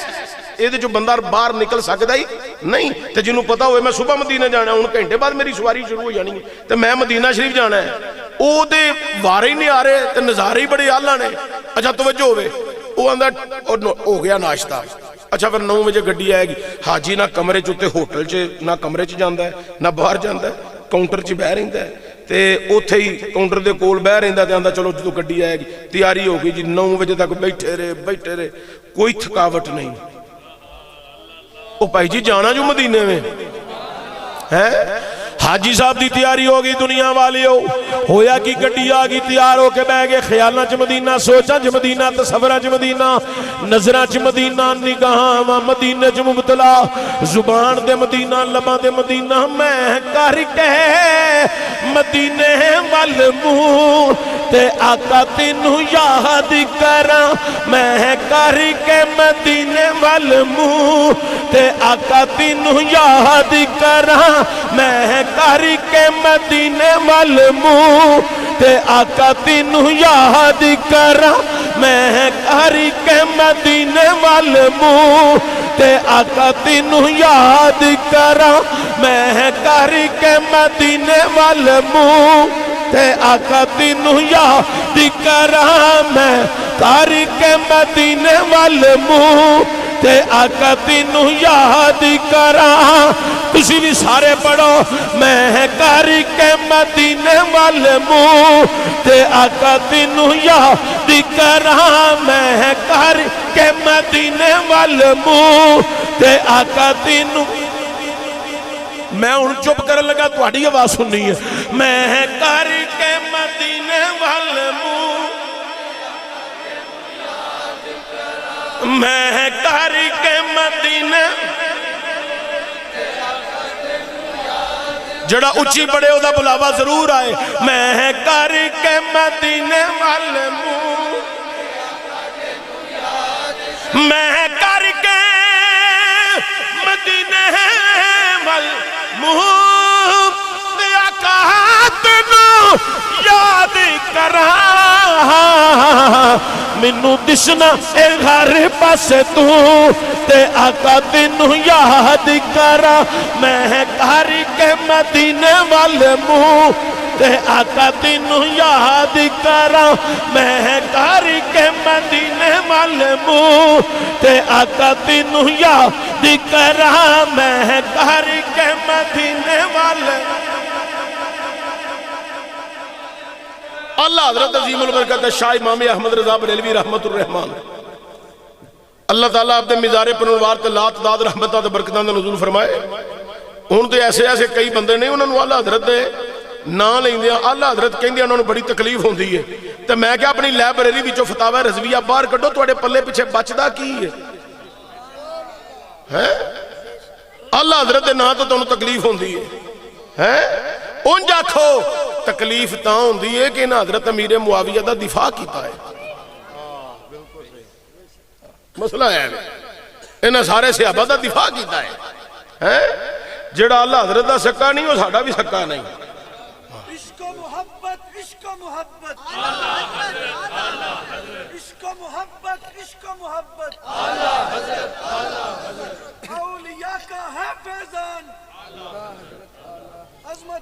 یہ جو بندہ باہر نکل سکتا ہی نہیں تو جنہوں پتا ہوئے میں صبح مدینہ جانا ہے ان گھنٹے بعد میری سواری شروع ہو جانی ہے تو میں مدینہ شریف جانا ہے وہ دے وارے ہی نہیں آ رہے تو نظارے ہی بڑے آلہ نے اچھا توجہ ہوئے وہ اندر ہو گیا ناشتہ اچھا پھر 9 بجے گڈی آئے گی حاجی نہ کمرے چوتے ہوٹل چے نہ کمرے چ جاندہ ہے نہ باہر جاندہ ہے کاؤنٹر چ بہ رہندا ہے تے اوتھے ہی کاؤنٹر دے کول بہ رہندا تے آندا چلو جدوں گڈی آئے گی تیاری ہو گئی جی 9 بجے تک بیٹھے رہے کوئی تھکاوٹ نہیں او بھائی جی جانا جو مدینے میں ہے حاجی صاحب دی تیاری ہوگی دنیا والی ہویا کی گڈی آگی تیار ہو کے بہ گئے خیالہ چ مدینہ سوچا چ مدینہ تصورہ چ مدینہ نظرہ چ مدینہ نگاہ مدینہ چ مبتلا زبان دے مدینہ لباں دے مدینہ میں کر کے مدینے والموں تے آقا تینوں یاد کراں میں کر کے مدینے والموں تے آقا تینوں یاد کراں میں کر کے مدینے والموں تے آقا تینوں یاد کراں میں کر کے مدینے والموں تے آقا تینوں یاد کراں میں کر کے مدینے والموں تے آقا تینوں یاد کراں میں کر کے مدینے والموں تے آقا تینوں یاد کراں تسی بھی سارے پڑھو میں کر کے مدینے والموں تے آقا تینوں یاد کراں میں کر کے مدینے والموں تے آقا تینوں میں ان چپ کرنے لگا تو آڑی آواز سننی ہے میں کر کے مدینے والموں میں کر کے مدینے جڑا اچھی بڑے ہو دا بلاوا ضرور آئے میں کر کے مدینے والموں میں کر کے مدینے والموں آقا تینوں یاد کراں منو دسنا اے گھر پاسے تو تے آقا تینوں یاد کراں میں کر کے مدینے والموں تے آقا تینوں یاد کراں میں کر کے مدینے والموں تے آقا تینوں یاد کراں میں کر کے مدینے والموں اللہ حضرت عظیم البرکت شاہ امام احمد رضا بریلوی رحمت الرحمن اللہ تعالیٰ اپنے مزار پرنوار تے لات داد رحمتہ تے برکتان دے نزول فرمائے ان تے ایسے ایسے کئی بندے نہیں انہوں نے اللہ حضرت دے نا لیں دیا اللہ حضرت کہیں دیا انہوں نے بڑی تکلیف ہوں دی ہے تو میں کیا اپنی لائبریری بچو فتاوہ رضویہ باہر کٹو تو اڑے پلے پیچھے بچدا کی ہے اللہ حضرت دے نا تو انہوں تکلیف ہوں دی ہے ان جاکھو تکلیف تاں ہوں دی ہے کہ انہاں حضرت امیر معاویہ دا دفاع کیتا ہے مسئلہ ہے انہاں سارے صحابہ دا دفاع کیتا ہے جڑا اللہ حضرت دا سکا نہیں وہ ساڑا بھی سکا نہیں عشق و محبت عشق و محبت عشق و محبت عشق و محبت اولیاء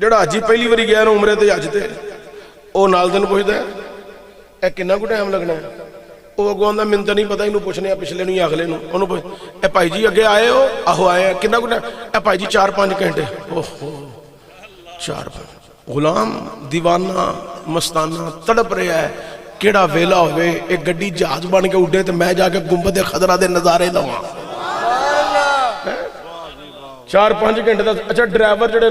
ਜਿਹੜਾ ਹਾਜੀ ਪਹਿਲੀ ਵਾਰੀ ਗਿਆ ਨਾ ਉਮਰੇ ਤੇ ਹਜ ਤੇ, ਉਹ ਨਾਲ ਦਿਨ ਪੁੱਛਦਾ ਇਹ ਕਿੰਨਾ ਕੁ ਟਾਈਮ ਲੱਗਣਾ ਹੈ? ਉਹ ਅੱਗੋਂ ਆਂਦਾ ਮੈਨੂੰ ਤਾਂ ਨਹੀਂ ਪਤਾ, ਇਹਨੂੰ ਪੁੱਛਨੇ ਆ ਪਿਛਲੇ ਨੂੰ ਜਾਂ ਅਗਲੇ ਨੂੰ। ਉਹਨੂੰ ਪੁੱਛ ਇਹ ਭਾਈ ਜੀ ਅੱਗੇ ਆਏ ਹੋ? ਆਹੋ ਆਏ ਆ। ਕਿੰਨਾ ਕੁ ਟਾਈਮ? ਇਹ ਭਾਈ ਜੀ 4-5 ਘੰਟੇ। ਓਹੋ 4-5। ਗੁਲਾਮ دیਵਾਨਾ ਮਸਤਾਨਾ ਤੜਪ ਰਿਹਾ ਹੈ, ਕਿਹੜਾ ਵੇਲਾ ਹੋਵੇ ਇਹ ਗੱਡੀ ਜਹਾਜ਼ ਬਣ ਕੇ ਉੱਡੇ ਤੇ ਮੈਂ ਜਾ ਕੇ ਗੁੰਬਦ ਖਜ਼ਰਾ ਦੇ ਨਜ਼ਾਰੇ ਲਵਾਂ। 4-5 ਘੰਟੇ ਦਾ। ਅੱਛਾ ਡਰਾਈਵਰ ਜਿਹੜੇ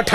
8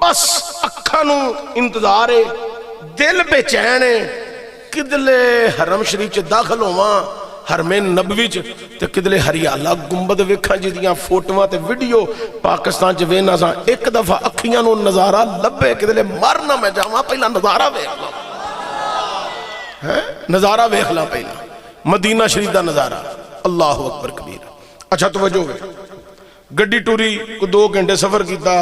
بس اکھاں نو انتظار ہے، دل بے چین ہے، کدلے حرم شریف چ داخل ہوواں حرمین نبوی چ تے کدلے ہریالہ گنبد ویکھاں جدیاں فوٹواں تے ویڈیو پاکستان چ وینا ساں، ایک دفعہ اکھیاں نو نظارہ لبے کدلے مرنا میں جاواں پہلا نظارہ ویکھ لاں، نظارہ ویکھ لاں پہلا مدینہ شریف دا نظارہ، اللہ اکبر کبیر۔ اچھا توجہ ہے، گڈی ٹوری کو 2 گھنٹے سفر کیتا،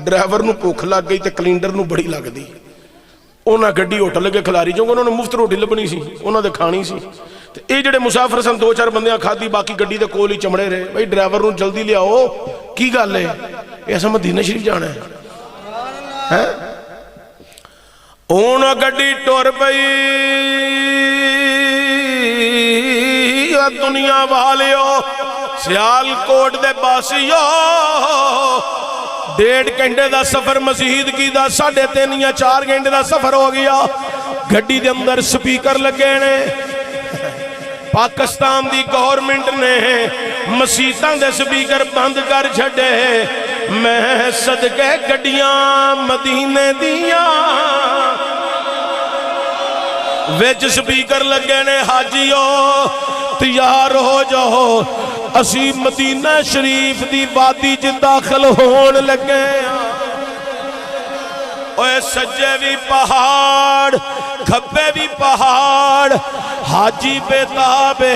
ڈرائیور نو بھوک لگ گئی تے کلینڈر نو بڑی لگ دی، انہاں گڈی ہوٹل لگے کھلاری جو انہوں نے مفت روٹی لبنی سی، انہوں نے کھانی سی، اے جڑے مسافر سن 2-4 بندیاں کھادی، باقی گڈی دے کول ہی چمڑے رہے، بھائی ڈرائیور نو جلدی لے آؤ، کی گل ہے ایسا مدینہ شریف جانا ہے؟ انہوں گڈی ٹور پئی، دنیا والیو سیالکوٹ دے باسیو، 1.5 گھنٹے دا سفر مزید کی دا 3.5 یا 4 گھنٹے دا سفر ہو گیا، گھڑی دے اندر سپیکر لگے نے، پاکستان دی گورنمنٹ نے مسیتاں دے سپیکر بند کر چھڑے، میں صدقے گھڑیاں مدینے دیاں ویچ سپیکر لگے نے، حاجیو تیار ہو جاؤ، اسی مدینہ شریف دی وادی جی داخل ہون لگے، اوے سجے بھی پہاڑ کھبے بھی پہاڑ، حاجی بیتابے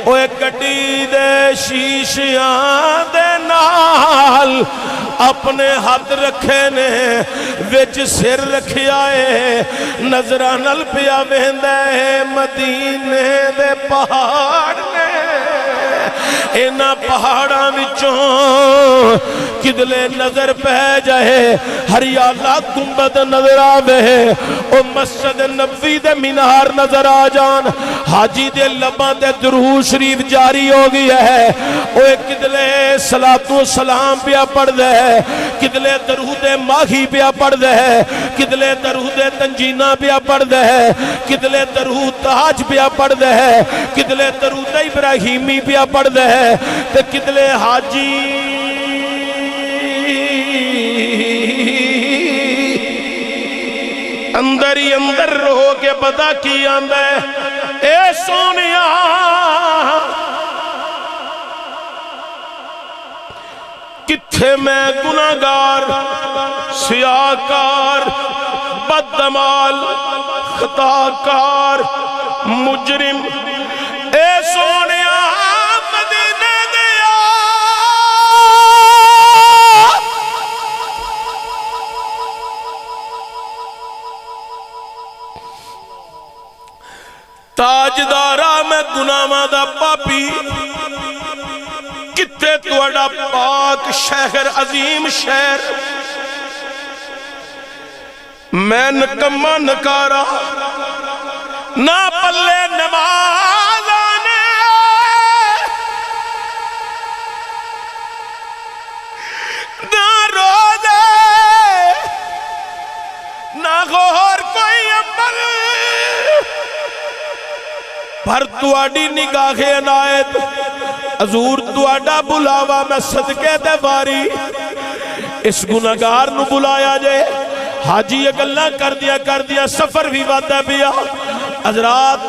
اوے گڈی دے شیشیاں دے نال اپنے ہاتھ رکھے نے، وچ سر رکھیا ہے، نظرہ نل پیا ویندہ ہے مدینے دے پہاڑ نے، اینا پہاڑاں وچوں کدلے نظر پہ جائے، ہریالہ گنبد نظر آوے، او مسجد نبوی دے مینار نظر آ جان، حاجی دے لباں دے درود شریف جاری ہو گئی ہے، اوے کدلے صلاۃ و سلام پیا پڑھ دے، کدلے درود ماہی پیا پڑھ دے، کدلے درود تنجینہ پیا پڑھ دے، کدلے درود تاج پیا پڑھ دے، کدلے درود ابراہیمی پیا پڑھ دے، تے کدلے حاجی اندر ہی اندر رہو کے پتا کی آندے، اے سونیا کتھے میں گناہگار سیاکار بدعمال خطاکار مجرم، اے سونیا مدینے دیا تاجدارا میں گناہاں دا پاپی، کتے توڑا پاک شہر عظیم شہر، میں نکمہ نکارا نہ پلے نماز آنے، نہ روزے، نہ غور کوئی عمل، پر تواڈی نگاہ عنایت، حضور تواڈا بلاوا میں صدقے دے باری، اس گناہگار نو بلایا جائے، حاجی یہ گلہ کر دیا سفر بھی وعدہ پیا، حضرات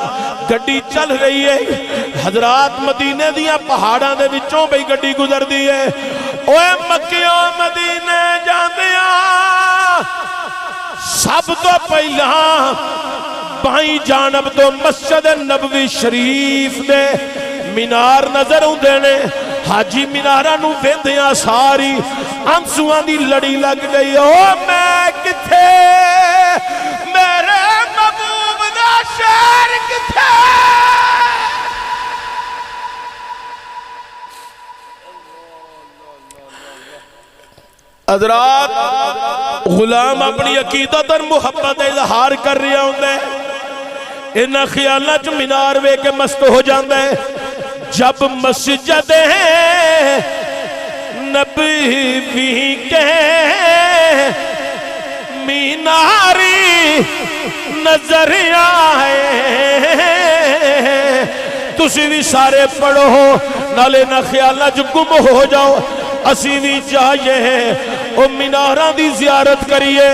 گڈی چل رہی ہے، حضرات مدینے دیا پہاڑاں دے وچوں بھئی گڈی گزر دی ہے، اوے مکیوں مدینے جاندیاں سب تو پہلا بائیں جانب تو مسجد نبوی شریف دے مینار نظر ہوندے نے، حاجی مینارہ نو ویندیاں ساری آنسوان دی لڑی لگ گئی، او میں کتھے میرے محبوب دا شہر کتھے، حضرات غلام اپنی عقیدت اور محبت اظہار کر رہا ہوندے، انہاں خیالہ چ مینار وے کے مست ہو جاندے، جب مسجد نبوی کے میناری نظر آئے، تسی بھی سارے پڑھو نالے نہ خیالہ چ گم ہو جاؤ، اسی بھی چاہیے او میناراں دی زیارت کریے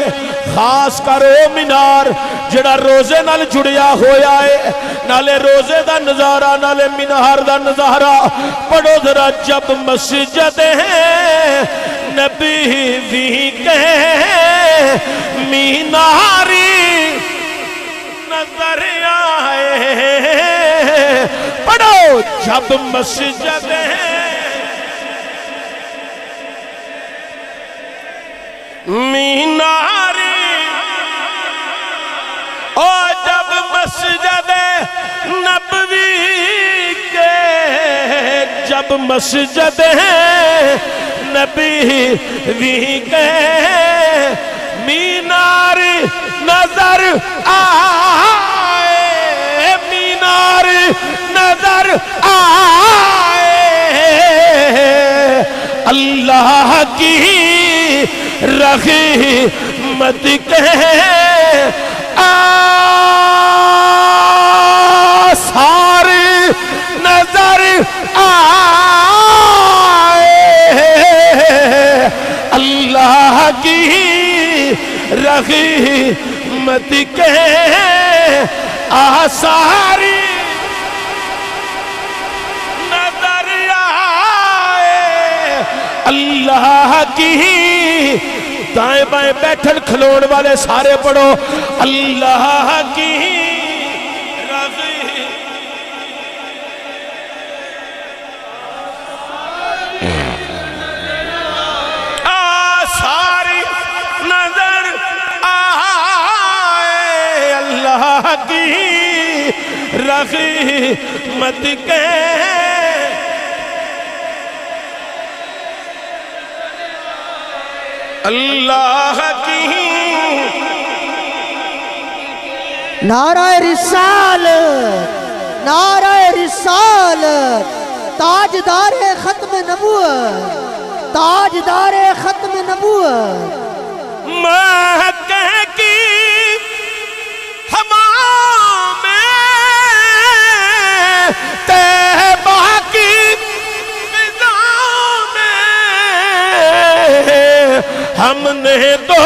خاص کر او مینار جڑا روزے نال جڑیا ہویا ہے نالے روزے دا نظارہ نالے مینار دا نظارہ پڑھو ذرا جب مسجد ہے نبی بھی کہ میناری نظر آئے پڑھو جب مسجد ہے میناری او جب مسجد نبوی کے جب مسجد ہے نبی بھی کے مینار نظر آئے مینار نظر آئے اللہ کی رحمت کے آثار نظر آئے اللہ کی رحمت کے آثار نظر آئے اللہ کی دائیں بائیں بیٹھن کھلون والے سارے پڑھو اللہ کی آثاری نظر آئے اللہ کی رحمت کے اللہ کی نعرہ رسالت نعرہ رسالت تاجدار ختم نبوت تاجدار ختم نبوت مکہ کی حمام طیبہ کی فضا میں ہم نے تو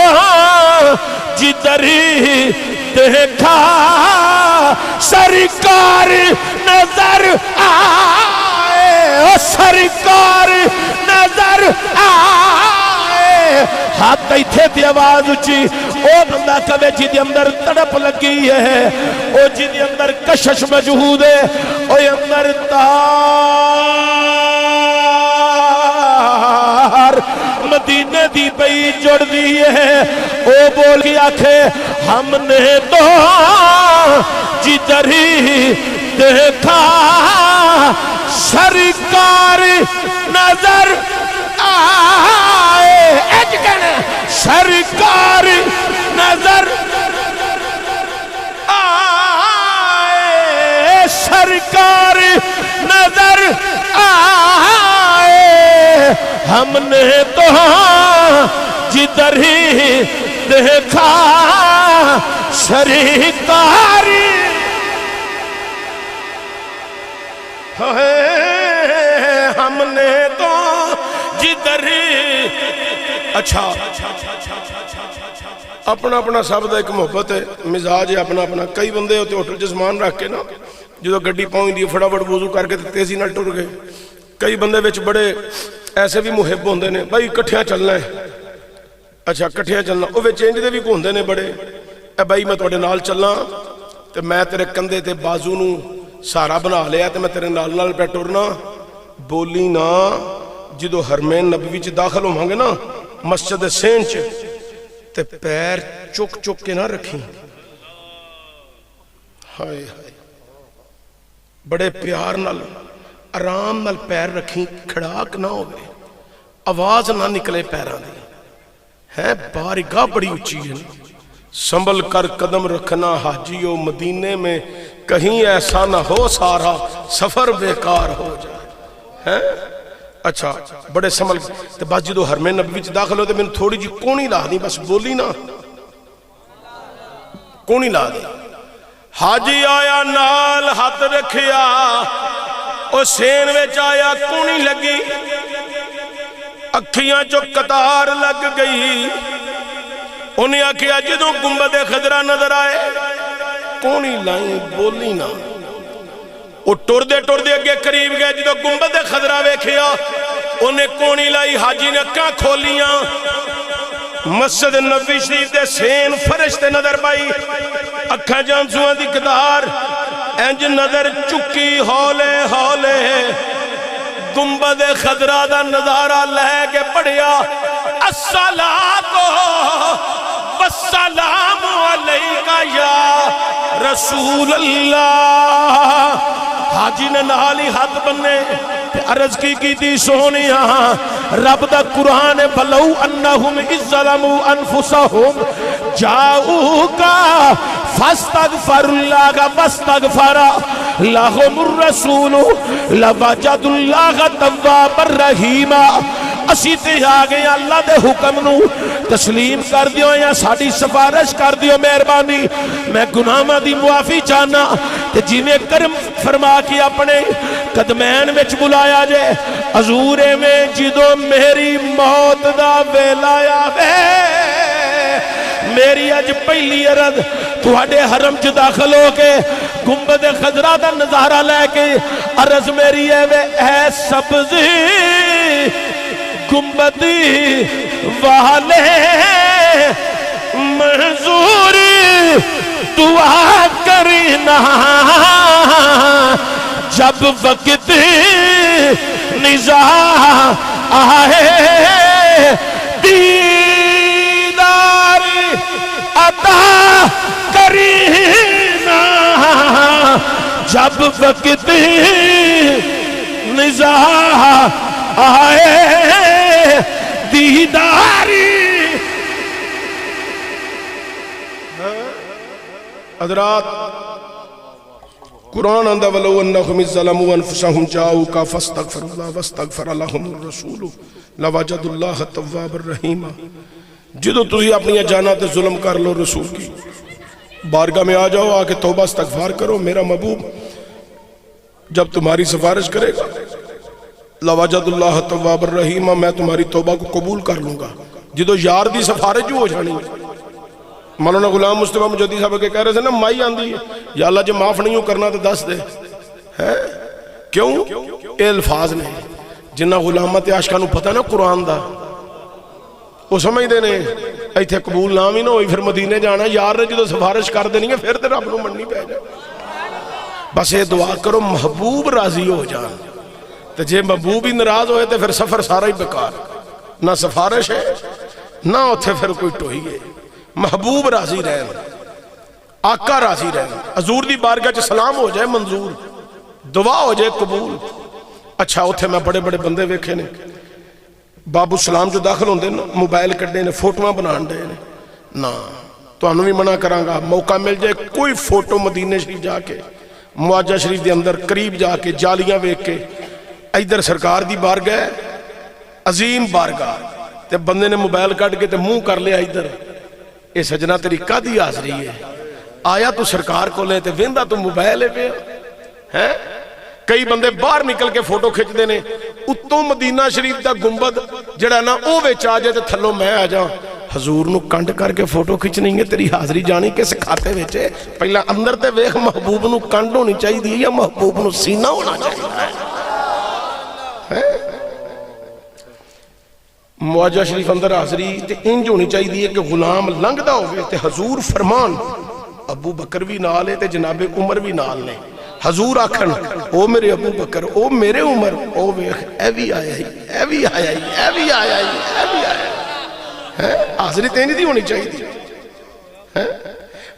جدھر دیکھا سرکار نظر آئے سرکار نظر آئے ہاتھ ایتھے دی آواز اچھی او بندہ کبھے جی دی اندر تڑپ لگی ہے او جی دی اندر کشش مجہود ہے او اندر تار مدینے دی پئی جڑ دی ہے او بول کے آکھے ہم نے تو جدھر دیکھا سرکار نظر آئے سرکار نظر آئے سرکار نظر آئے ہم نے تو جدھر دیکھا سرکار ہم نے تو جدھر اچھا اپنا اپنا سب دا ایک محبت ہے مزاج ہے اپنا اپنا کئی بندے ہوتے ہوٹل جسمان رکھ کے نا جدو گڈی پہنچ دی فٹافٹ وضو کر کے تیزی نال ٹر گئے کئی بندے وچ بڑے ایسے بھی محب ہوندے نے بھائی کٹھیاں چلنا ہے اچھا کٹھیاں چلنا وہ چینج دے بھی ہوندے نے بڑے اے بھائی میں تواڈے نال چلنا تے میں تیرے کندھے تے بازو نو سہارا بنا لیا تے میں تیرے نال نال پہ ٹرنا بولی نا جدو حرمین نبوی چ داخل ہوں گے نا مسجد سین چ تے پیر چک چک کے نہ رکھیں ہائے ہائے بڑے پیار نال آرام نال پیر رکھیں کھڑاک نہ ہو گئے آواز نہ نکلے پیران دی ہے بارگاہ بڑی اچھی ہے سنبھل کر قدم رکھنا حاجیو مدینے میں کہیں ایسا نہ ہو سارا سفر بیکار ہو جائے اچھا بڑے سنبھل تے بس جدو حرمین نبوی چ داخل ہوتے میں تھوڑی جی کونی لا دی بس بولی نا کونی لا دی حاجی آیا نال ہاتھ رکھیا او سین وچ آیا کونی لگی اکھیاں چو قطار لگ گئی. انہیں آکھیا جدوں گنبد خضرا نظر آئے کونی لائیں بولی نہ. وہ ٹردے ٹردے اگے قریب گئے جدوں گنبد خضرا ویکھیا انہیں کونی لائی. حاجی نے اکھاں کھولیاں مسجد نبوی شریف دے سین فرش تے نظر پائی. اکھاں جانسواں دی قطار انج نظر چکی ہولے ہولے گنبد خضرا دا نظارہ لے کے پڑھیا الصلاۃ والسلام علیکہ یا رسول اللہ. حاجی نے نالی ہاتھ بننے عرض کی تھی سونیا رب دا قرآن بلو انہم ظلموا انفسہم جاؤکا فاستغفر اللہ واستغفر لہم الرسول لوجد اللہ توابا الرحیما. اسی تے آگئے اللہ دے حکم نو تسلیم کر دیو یا ساڑی سفارش کر دیو مہربانی میں گناہاں دی معافی چاہنا تے جیویں کرم فرما کے اپنے قدمین وچ بلایا جے حضورے میں جدو میری موت دا ویلا آوے میری اج پہلی عرض تواڈے حرم چ داخل ہو کے گنبد خضرا دا نظارہ لے کے عرض میری اے سبزی گنبدی والے منظور دعا کرنا جب وقت نزاع آئے دیدار عطا کرنا جب وقت نزاع آئے دیداری. حضرات قرآن اندہ ولو انہم ظلموا انفسہم جاؤکا فاستغفر اللہ واستغفر لہم الرسول لوجد اللہ توابا الرحیما. جدو تسی اپنی جانا تے ظلم کر لو رسول کی بارگاہ میں آ جاؤ آ کے توبہ استغفار کرو میرا محبوب جب تمہاری سفارش کرے گا لوجد اللہ توابا الرحیما میں تمہاری توبہ کو قبول کر لوں گا. جدو یار دی سفارش جو ہو جانی مولانا غلام مصطفیٰ مجدی صاحب کے کہہ رہے تھے نا مائی آندھی ہے یا اللہ جو معاف نہیں ہو کرنا تو دس دے کیوں اے الفاظ نے جنہ غلامت عاشقاں نو پتہ نا قرآن دا وہ سمجھ دے نے ایتھے قبول نام ہی نہ ہوئی پھر مدینے جانا یار نے جدو سفارش کر دینی ہے پھر تے رب نو مننی پہ جائے. بس یہ دعا کرو محبوب راضی ہو جان تو جے محبوب ہی ناراض ہوئے تو پھر سفر سارا ہی بیکار نہ سفارش ہے نہ اتھے پھر کوئی ٹوئی ہے. محبوب راضی رہن آقا راضی رہن حضور دی بارگاہ چ سلام ہو جائے منظور دعا ہو جائے قبول. اچھا اتھے میں بڑے بڑے بندے ویکھے نے بابو سلام جو داخل ہوندے نا موبائل کڈے نے فوٹوਆਂ بنان دے نے نا تانوں بھی منع کراں گا موقع مل جائے کوئی فوٹو مدینے شریف جا کے معاجہ شریف دے اندر قریب جا کے جالیاں ویکھ کے ادھر سرکار دی بارگاہ عظیم بارگاہ تے بندے نے موبائل کٹ کے تے منہ کر لیا ادھر اے سجنا تیری کدی حاضری ہے آیا تو سرکار کو لے تے ویندا تو موبائل پہ ہے. کئی بندے باہر نکل کے فوٹو کھچ دے نے اتوں مدینہ شریف دا گنبد جڑا نا او وچ آ جائے تے تھلوں میں آ جاؤں حضور نو کنڈ کر کے فوٹو کھچنی ہے تیری حاضری جانی کس کھاتے وچ پہلا اندر تے ویکھ محبوب نو کنڈ ہونی چاہیے یا محبوب نو سینہ ہونا چاہیے. معاجہ شریف اندر حاضری تے انج ہونی چاہیے کہ غلام لنگدا ہوئے تے حضور فرمان ابو بکر بھی نال ہے تے جناب عمر بھی نال نے حضور آکھن او میرے ابو بکر او میرے عمر او ویکھ اے بھی آیا ہی اے بھی آیا ہی اے بھی آیا ہی اے بھی آیا حاضری تے نہیں دی ہونی چاہیے.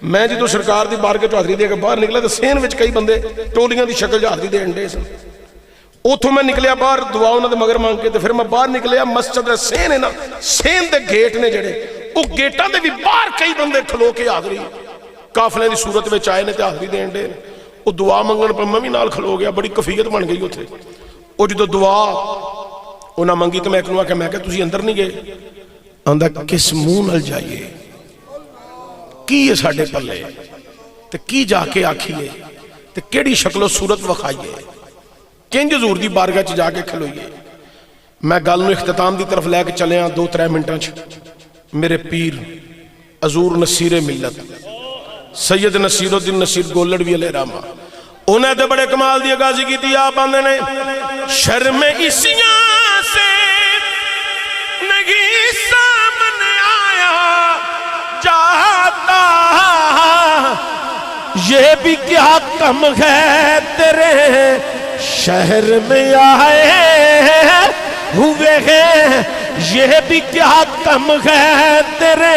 میں جدو سرکار دی بارگاہ چ حاضری دے کے باہر نکلا تے سین وچ کئی بندے ٹولیاں دی شکل حاضری دے انڈے سن اتھوں میں نکلیا باہر دعا انہوں نے مگر مانگ کے تے پھر میں باہر نکلیا مسجد سین ہے نا سین دے گیٹ نے جڑے او گیٹاں دے بھی باہر کئی بندے کھلو کے حاضری قافلے دی صورت وچ آئے نے تے حاضری دین دے او دعا منگن پر میں بھی نال کھلو گیا بڑی کفیت بن گئی اتھے. او جدو دعا انہاں منگی تے میں کہوں کہ میں کہ تسی اندر نہیں گئے آندا کس منہ نال جائیے کی یہ ساڈے پلے تے کی جا کے آکھیے تے کیڑی شکل و صورت وکھائیے کنج حضور دی بارگاہ چ جا کے کھلوئیے. میں گل نو اختتام دی طرف لے کے چلیا 2-3 منٹاں میرے پیر حضور نصیر ملت سید نصیر الدین نصیر گولڑوی علیہ رحمہ انہیں تو بڑے کمال دی عکاسی کی تھی. آپ آندے نے شرم اسیاں سے نہیں سامنے آیا جاتا یہ بھی کیا کم ہے تیرے شہر میں آئے ہوئے ہیں, یہ بھی کیا کم ہے تیرے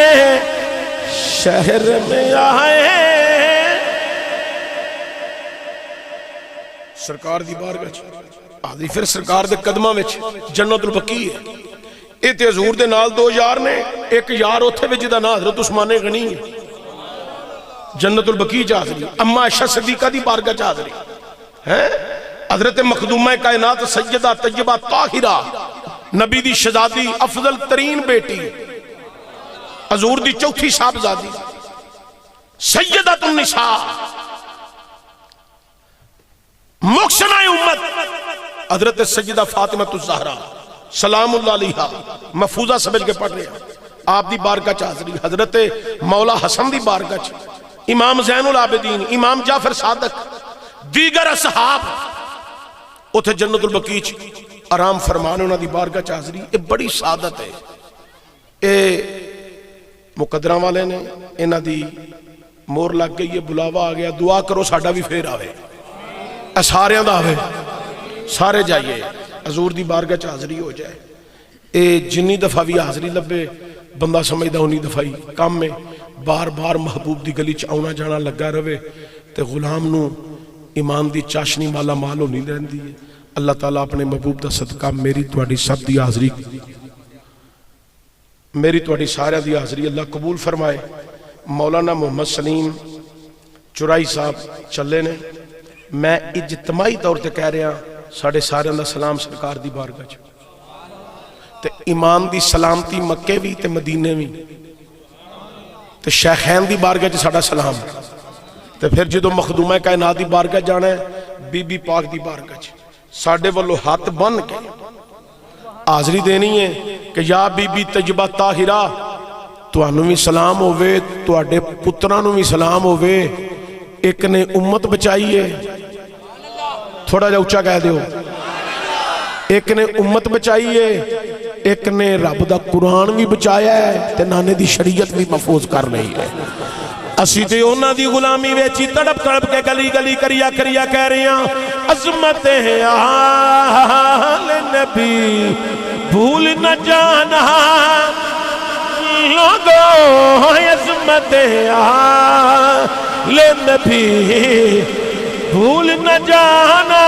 شہر میں آئے. سرکار دی بارگاہ آدھی پھر سرکار دے قدماں وچ جنت البقیع ہے. اے تے حضور دے نال 2 یار نے, ایک یار اوتھے وچ جدا نام حضرت عثمان غنی ہے جنت البقیع چ حاضری, اما عائشہ صدیقہ دی بارگاہ چ حاضری ہے, حضرت مخدومہ کائنات سیدہ طیبہ طاہرہ نبی دی شہزادی افضل ترین بیٹی حضور دی چوتھی صاحبزادی سیدۃ النساء محسنہ امت حضرت سیدہ فاطمہ الزہرا سلام اللہ علیہا محفوظہ سمجھ کے پڑھ رہے ہیں. آپ دی بارگاہ چ حاضری, حضرت مولا حسن دی بارگاہ چ, امام زین العابدین, امام جعفر صادق, دیگر اصحاب اتھے جنت البقیع آرام فرمان انہاں دی بارگاہ چ حاضری. اے بڑی سعادت ہے. اے مقدراں والے نے انہاں دی مور لگ گئی ہے, بلاوا آ گیا, دعا کرو ساڈا بھی پھر آوے, ساریاں دا آوے, سارے جائیے حضور دی بارگاہ چ حاضری ہو جائے. اے جنی دفعہ بھی حاضری لبے بندہ سمجھدا ہونی دفعی کام میں بار بار محبوب دی گلی چ آنا جانا لگا رہے تے غلام نو ایمان دی چاشنی والا مال ہونی رہندی ہے. اللہ تعالیٰ اپنے محبوب دا صدقہ میری تواڈی سب دی حاضری, میری تواڈی سارے دی حاضری اللہ قبول فرمائے. مولانا محمد سلیم چرائی صاحب چلے نے, میں اجتماعی طور تے کہہ رہا ساڑھے سارے دا سلام سرکار دی بارگاہ چ, تے امام دی سلامتی مکے بھی تے مدینے بھی, تے شیخین دی بارگاہ چ ساڑھا سلام, تے پھر جدو مخدومہ کائنات دی بارگاہ جانا ہے بی بی پاک دی بارگاہ چ ساڑھے والو ہاتھ بن کے حاضری دینی ہے کہ یا بی بی طیبہ طاہرہ تانوں بھی سلام ہوئے, تواڈے پتراں نوں بھی سلام ہوئے, ایک نے امت بچائی ہے, تھوڑا جا اونچا کہہ دیو, ایک نے امت بچائی ہے, ایک نے رب دا قرآن بھی بچایا ہے تے نانے دی شریعت بھی محفوظ کر رہی ہے. اسی تے اونا دی غلامی ویچی تڑپ تڑپ کے گلی گلی کریا کریا کہہ رہے ہیں عظمت آل نبی بھول نہ جانا لوگوں, عظمت آل نبی بھول نہ جانا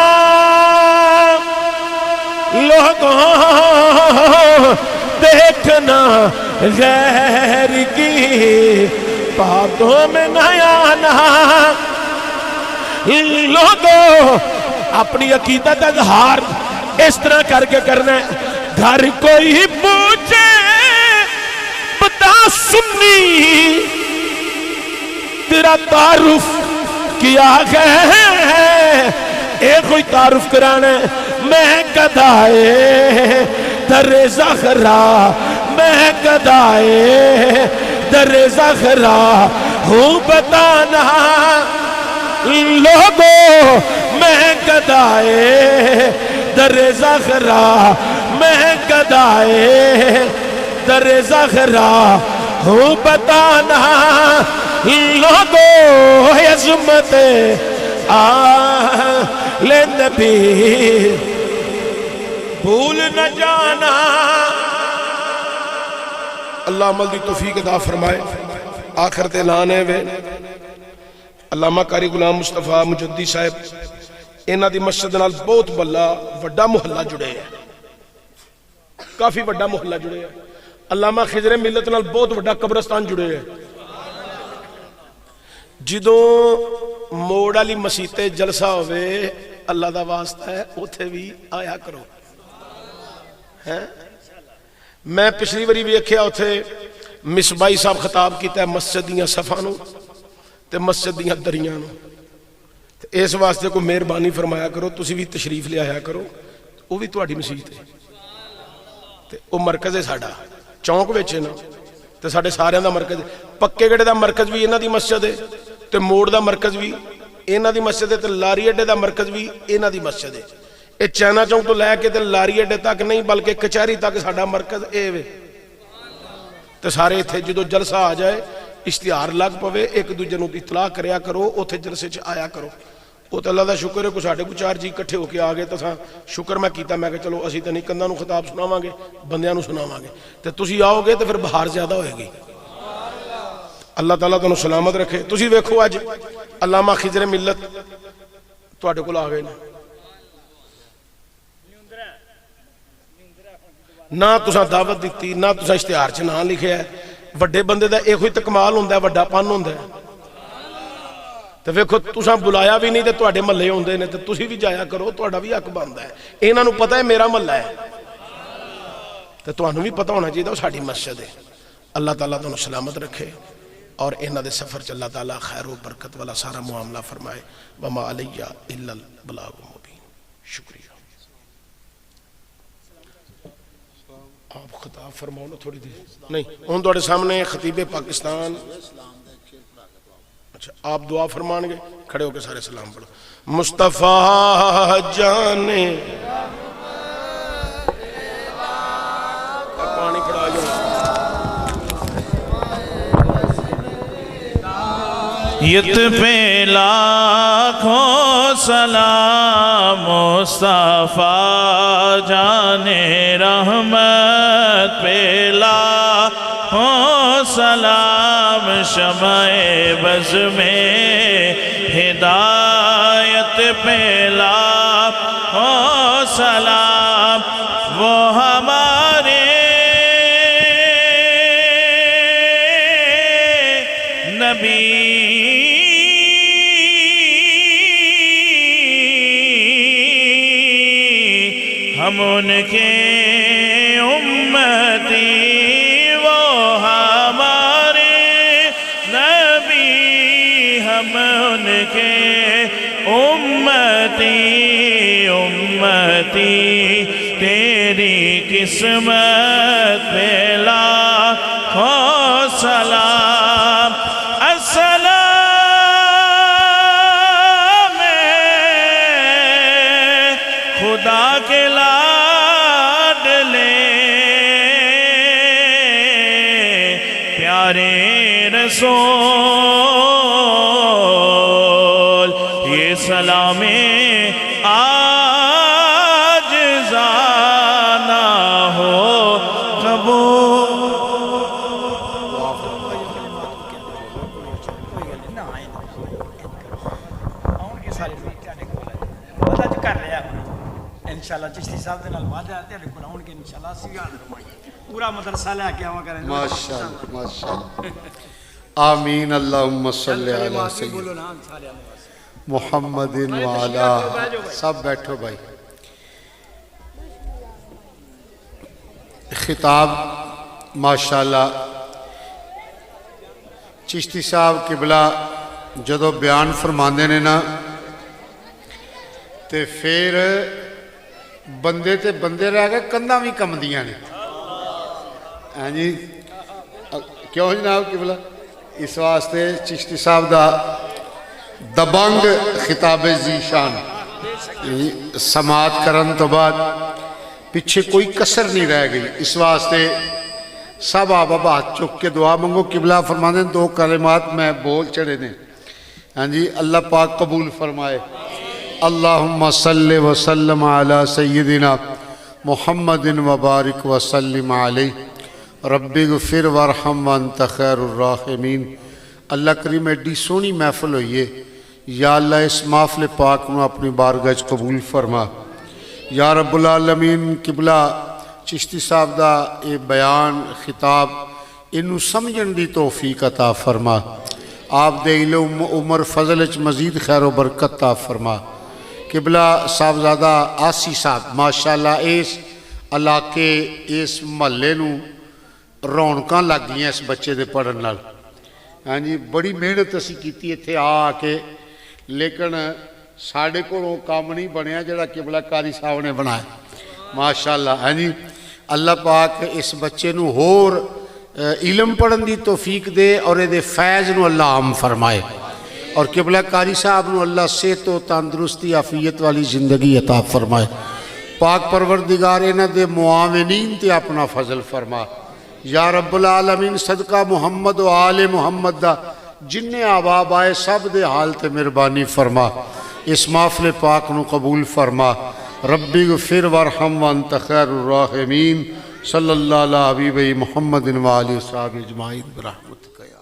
لوگوں, دیکھنا غیر کی باتوں میں نہ آنا. لوگوں اپنی عقیدت اظہار اس طرح کر کے کرنا ہے, گھر کوئی پوچھے بتا سنی تیرا تعارف کیا ہے, ایک کوئی تعارف کرانا ہے, میں گدائے در زہرا, میں گدائے در زہرا ہوں بتانا لوگوں, میں گدائے در زہرا, میں گدائے در زہرا ہوں بتانا لوگوں, عظمت آل نبی بھول نہ جانا. اللہ عمل دی توفیق عطا فرمائے. آخر تے اعلان ہے وے علامہ قاری غلام مصطفیٰ مجدی صاحب انہاں دی مسجد نال بہت وڈا محلہ جڑے ہے, کافی وڈا محلہ جڑے ہے. علامہ خضر ملت نال بہت وڈا قبرستان جڑے ہے. جدوں موڑ والی مسیح تے جلسہ ہوئے اللہ دا واسطہ ہے اوتھے بھی آیا کرو. میں پچھلی واری بھی ویکھیا اوتھے مصباحی صاحب خطاب کیتا ہے مسجد دیاں صفاں نوں تے مسجد دیاں دریاں نوں. اس واسطے کو مہربانی فرمایا کرو, تسی بھی تشریف لے آیا کرو, وہ بھی تہاڈی مسجد ہے. ਤੇ ਉਹ ਮਰਕਜ਼ ਹੈ ਸਾਡਾ, ਚੌਂਕ ਵਿੱਚ ਹੈ ਨਾ, ਤੇ ਸਾਡੇ ਸਾਰਿਆਂ ਦਾ ਮਰਕਜ਼। ਪੱਕੇ ਗੜੇ ਦਾ ਮਰਕਜ਼ ਵੀ ਇਹਨਾਂ ਦੀ ਮਸਜਿਦ ਹੈ, ਤੇ ਮੋੜ ਦਾ ਮਰਕਜ਼ ਵੀ ਇਹਨਾਂ ਦੀ ਮਸਜਿਦ ਹੈ, ਤੇ ਲਾਰੀ ਅੱਡੇ ਦਾ ਮਰਕਜ਼ ਵੀ ਇਹਨਾਂ ਦੀ ਮਸਜਿਦ ਹੈ। ਇਹ ਚਾਈਨਾ ਚੌਂਕ ਤੋਂ ਲੈ ਕੇ ਤੇ ਲਾਰੀ ਅੱਡੇ ਤੱਕ ਨਹੀਂ, ਬਲਕਿ ਕਚਹਿਰੀ ਤੱਕ ਸਾਡਾ ਮਰਕਜ਼ ਇਹ ਵੇ। ਤੇ ਸਾਰੇ ਇੱਥੇ ਜਦੋਂ ਜਲਸਾ ਆ ਜਾਏ, ਇਸ਼ਤਿਹਾਰ ਲੱਗ ਪਵੇ, ਇੱਕ ਦੂਜੇ ਨੂੰ ਇਤਲਾਹ ਕਰਿਆ ਕਰੋ, ਉੱਥੇ ਜਲਸੇ 'ਚ ਆਇਆ ਕਰੋ। ਉਹ ਤਾਂ ਅੱਲਾ ਦਾ ਸ਼ੁਕਰ ਹੈ ਕੋਈ ਸਾਡੇ ਕੋਲ 4 ਜੀ ਇਕੱਠੇ ਹੋ ਕੇ ਆ ਗਏ, ਤਾਂ ਸ਼ੁਕਰ ਮੈਂ ਕੀਤਾ। ਮੈਂ ਕਿਹਾ ਚਲੋ ਅਸੀਂ ਤਾਂ ਨਹੀਂ ਕੰਧਾਂ ਨੂੰ ਖਿਤਾਬ ਸੁਣਾਵਾਂਗੇ, ਬੰਦਿਆਂ ਨੂੰ ਸੁਣਾਵਾਂਗੇ, ਤੇ ਤੁਸੀਂ ਆਓਗੇ ਤੇ ਫਿਰ ਬਹਾਰ ਜ਼ਿਆਦਾ ਹੋਏਗੀ। اللہ تعالیٰ تمہیں سلامت رکھے۔ تسی ویکھو اج علامہ خضر ملت تواڈے کول آ گئے نہ تساں دعوت دیتی، نہ تساں اشتہار چ نام لکھیا ہے۔ وڈے بندے دا ایک ہی تے کمال ہوندا ہے، وڈا پن ہوندا ہے۔ تے ویکھو تساں بلایا بھی نہیں تے تواڈے محلے ہوندے نے، تے تسی بھی جایا کرو، تواڈا بھی حق بندا ہے۔ انہاں نوں پتہ ہے میرا محلہ ہے، تے تانوں بھی پتہ ہونا چاہیے وہ ساڈی مسجد ہے۔ اللہ تعالیٰ تمہیں سلامت رکھے اور انہاں دے سفر چ اللہ تعالیٰ خیر و برکت والا سارا معاملہ فرمائے۔ وما علیہ الا البلاغ المبین۔ شکریہ۔ آپ خطاب فرماؤ نا تھوڑی دیر، نہیں ان دوڑے سامنے خطیب پاکستان۔ اچھا آپ دعا فرمان گے، کھڑے ہو کے سارے سلام پڑھو۔ مصطفیٰ جانے پانی پڑھا جاؤ۔ یت پہ لاکھوں سلام مصطفیٰ جانے رحمت پہ لاکھوں سلام شمع بز میں ہدایت پہ لاکھوں سلام وہ ہمارے نبی ہم ان کے امتی وہ ہمارے نبی ہم ان کے امتی امتی تیری قسمت پہ لاکھوں سلام السلام خدا کے پیارے رسول یہ سلام آج زانا ہو قبول۔ انشاءاللہ چشتی صاحب دے نال وعدہ ہے تیرے کول آون گے انشاءاللہ سیاح پورا مدرسہ لے کے آواں کریں۔ ماشاءاللہ ماشاءاللہ آمین۔ اللہم صلی علی سیدنا محمد وعلا۔ سب بیٹھو بھائی۔ خطاب ماشاءاللہ چشتی صاحب قبلہ جدو بیان فرماندے نے نا تے پھر بندے تے بندے رہ گئے، کندھاں بھی کم دیاں نے۔ ہاں جی کیوں جناب قبلہ؟ اس واسطے چشتی صاحب دا دبنگ خطاب ذیشان سماعت کرن تو بعد پیچھے کوئی کسر نہیں رہ گئی۔ اس واسطے سب آپ ہاتھ چک کے دعا منگو۔ قبلہ فرمانے دو کلمات میں بول چڑھے نے، ہاں جی اللہ پاک قبول فرمائے۔ اللہم صلی وسلم علی سیدنا محمد وبارک وسلم علیہ ربی غفر ورحم وانت خیر الراحمین۔ اللہ کریم ایڈی سونی محفل ہوئیے، یا اللہ اس محفل پاک میں اپنی بارگاہ قبول فرما۔ یا رب العالمین قبلہ چشتی صاحب دا اے بیان خطاب انہوں سمجھن دی توفیق عطا فرما۔ آپ دے علم عمر فضلچ مزید خیر و برکت عطا فرما۔ قبلہ صاحبزادہ آسی صاحب ماشاءاللہ اس علاقے اس محلے نوں رونقاں لگ گئی ہیں اس بچے دے پڑھن نال۔ ہاں جی بڑی محنت اسی کیتی ایتھے آ کے، لیکن ساڑھے کو کام نہیں بنیا جڑا قبلہ کاری صاحب نے بنایا ماشاءاللہ۔ ہاں جی اللہ پاک اس بچے نو ہور علم پڑھن دی توفیق دے اور دے فیض نو اللہ عام فرمائے، اور قبلہ قاری صاحب نو اللہ صحت و تندرستی عافیت والی زندگی عطا فرمائے۔ پاک پروردگار انہاں دے معاونین تے اپنا فضل فرما یا رب العالمین، صدقہ محمد و آل محمد دا جنہیں آباب آئے سب دے حال تے مہربانی فرما، اس محفل پاک نو قبول فرما۔ ربی غفر ورحم وانت خیر الراحمین، صلی اللہ علیہ حبیب محمد و آلہ وصحبہ اجمعین برحمتک یا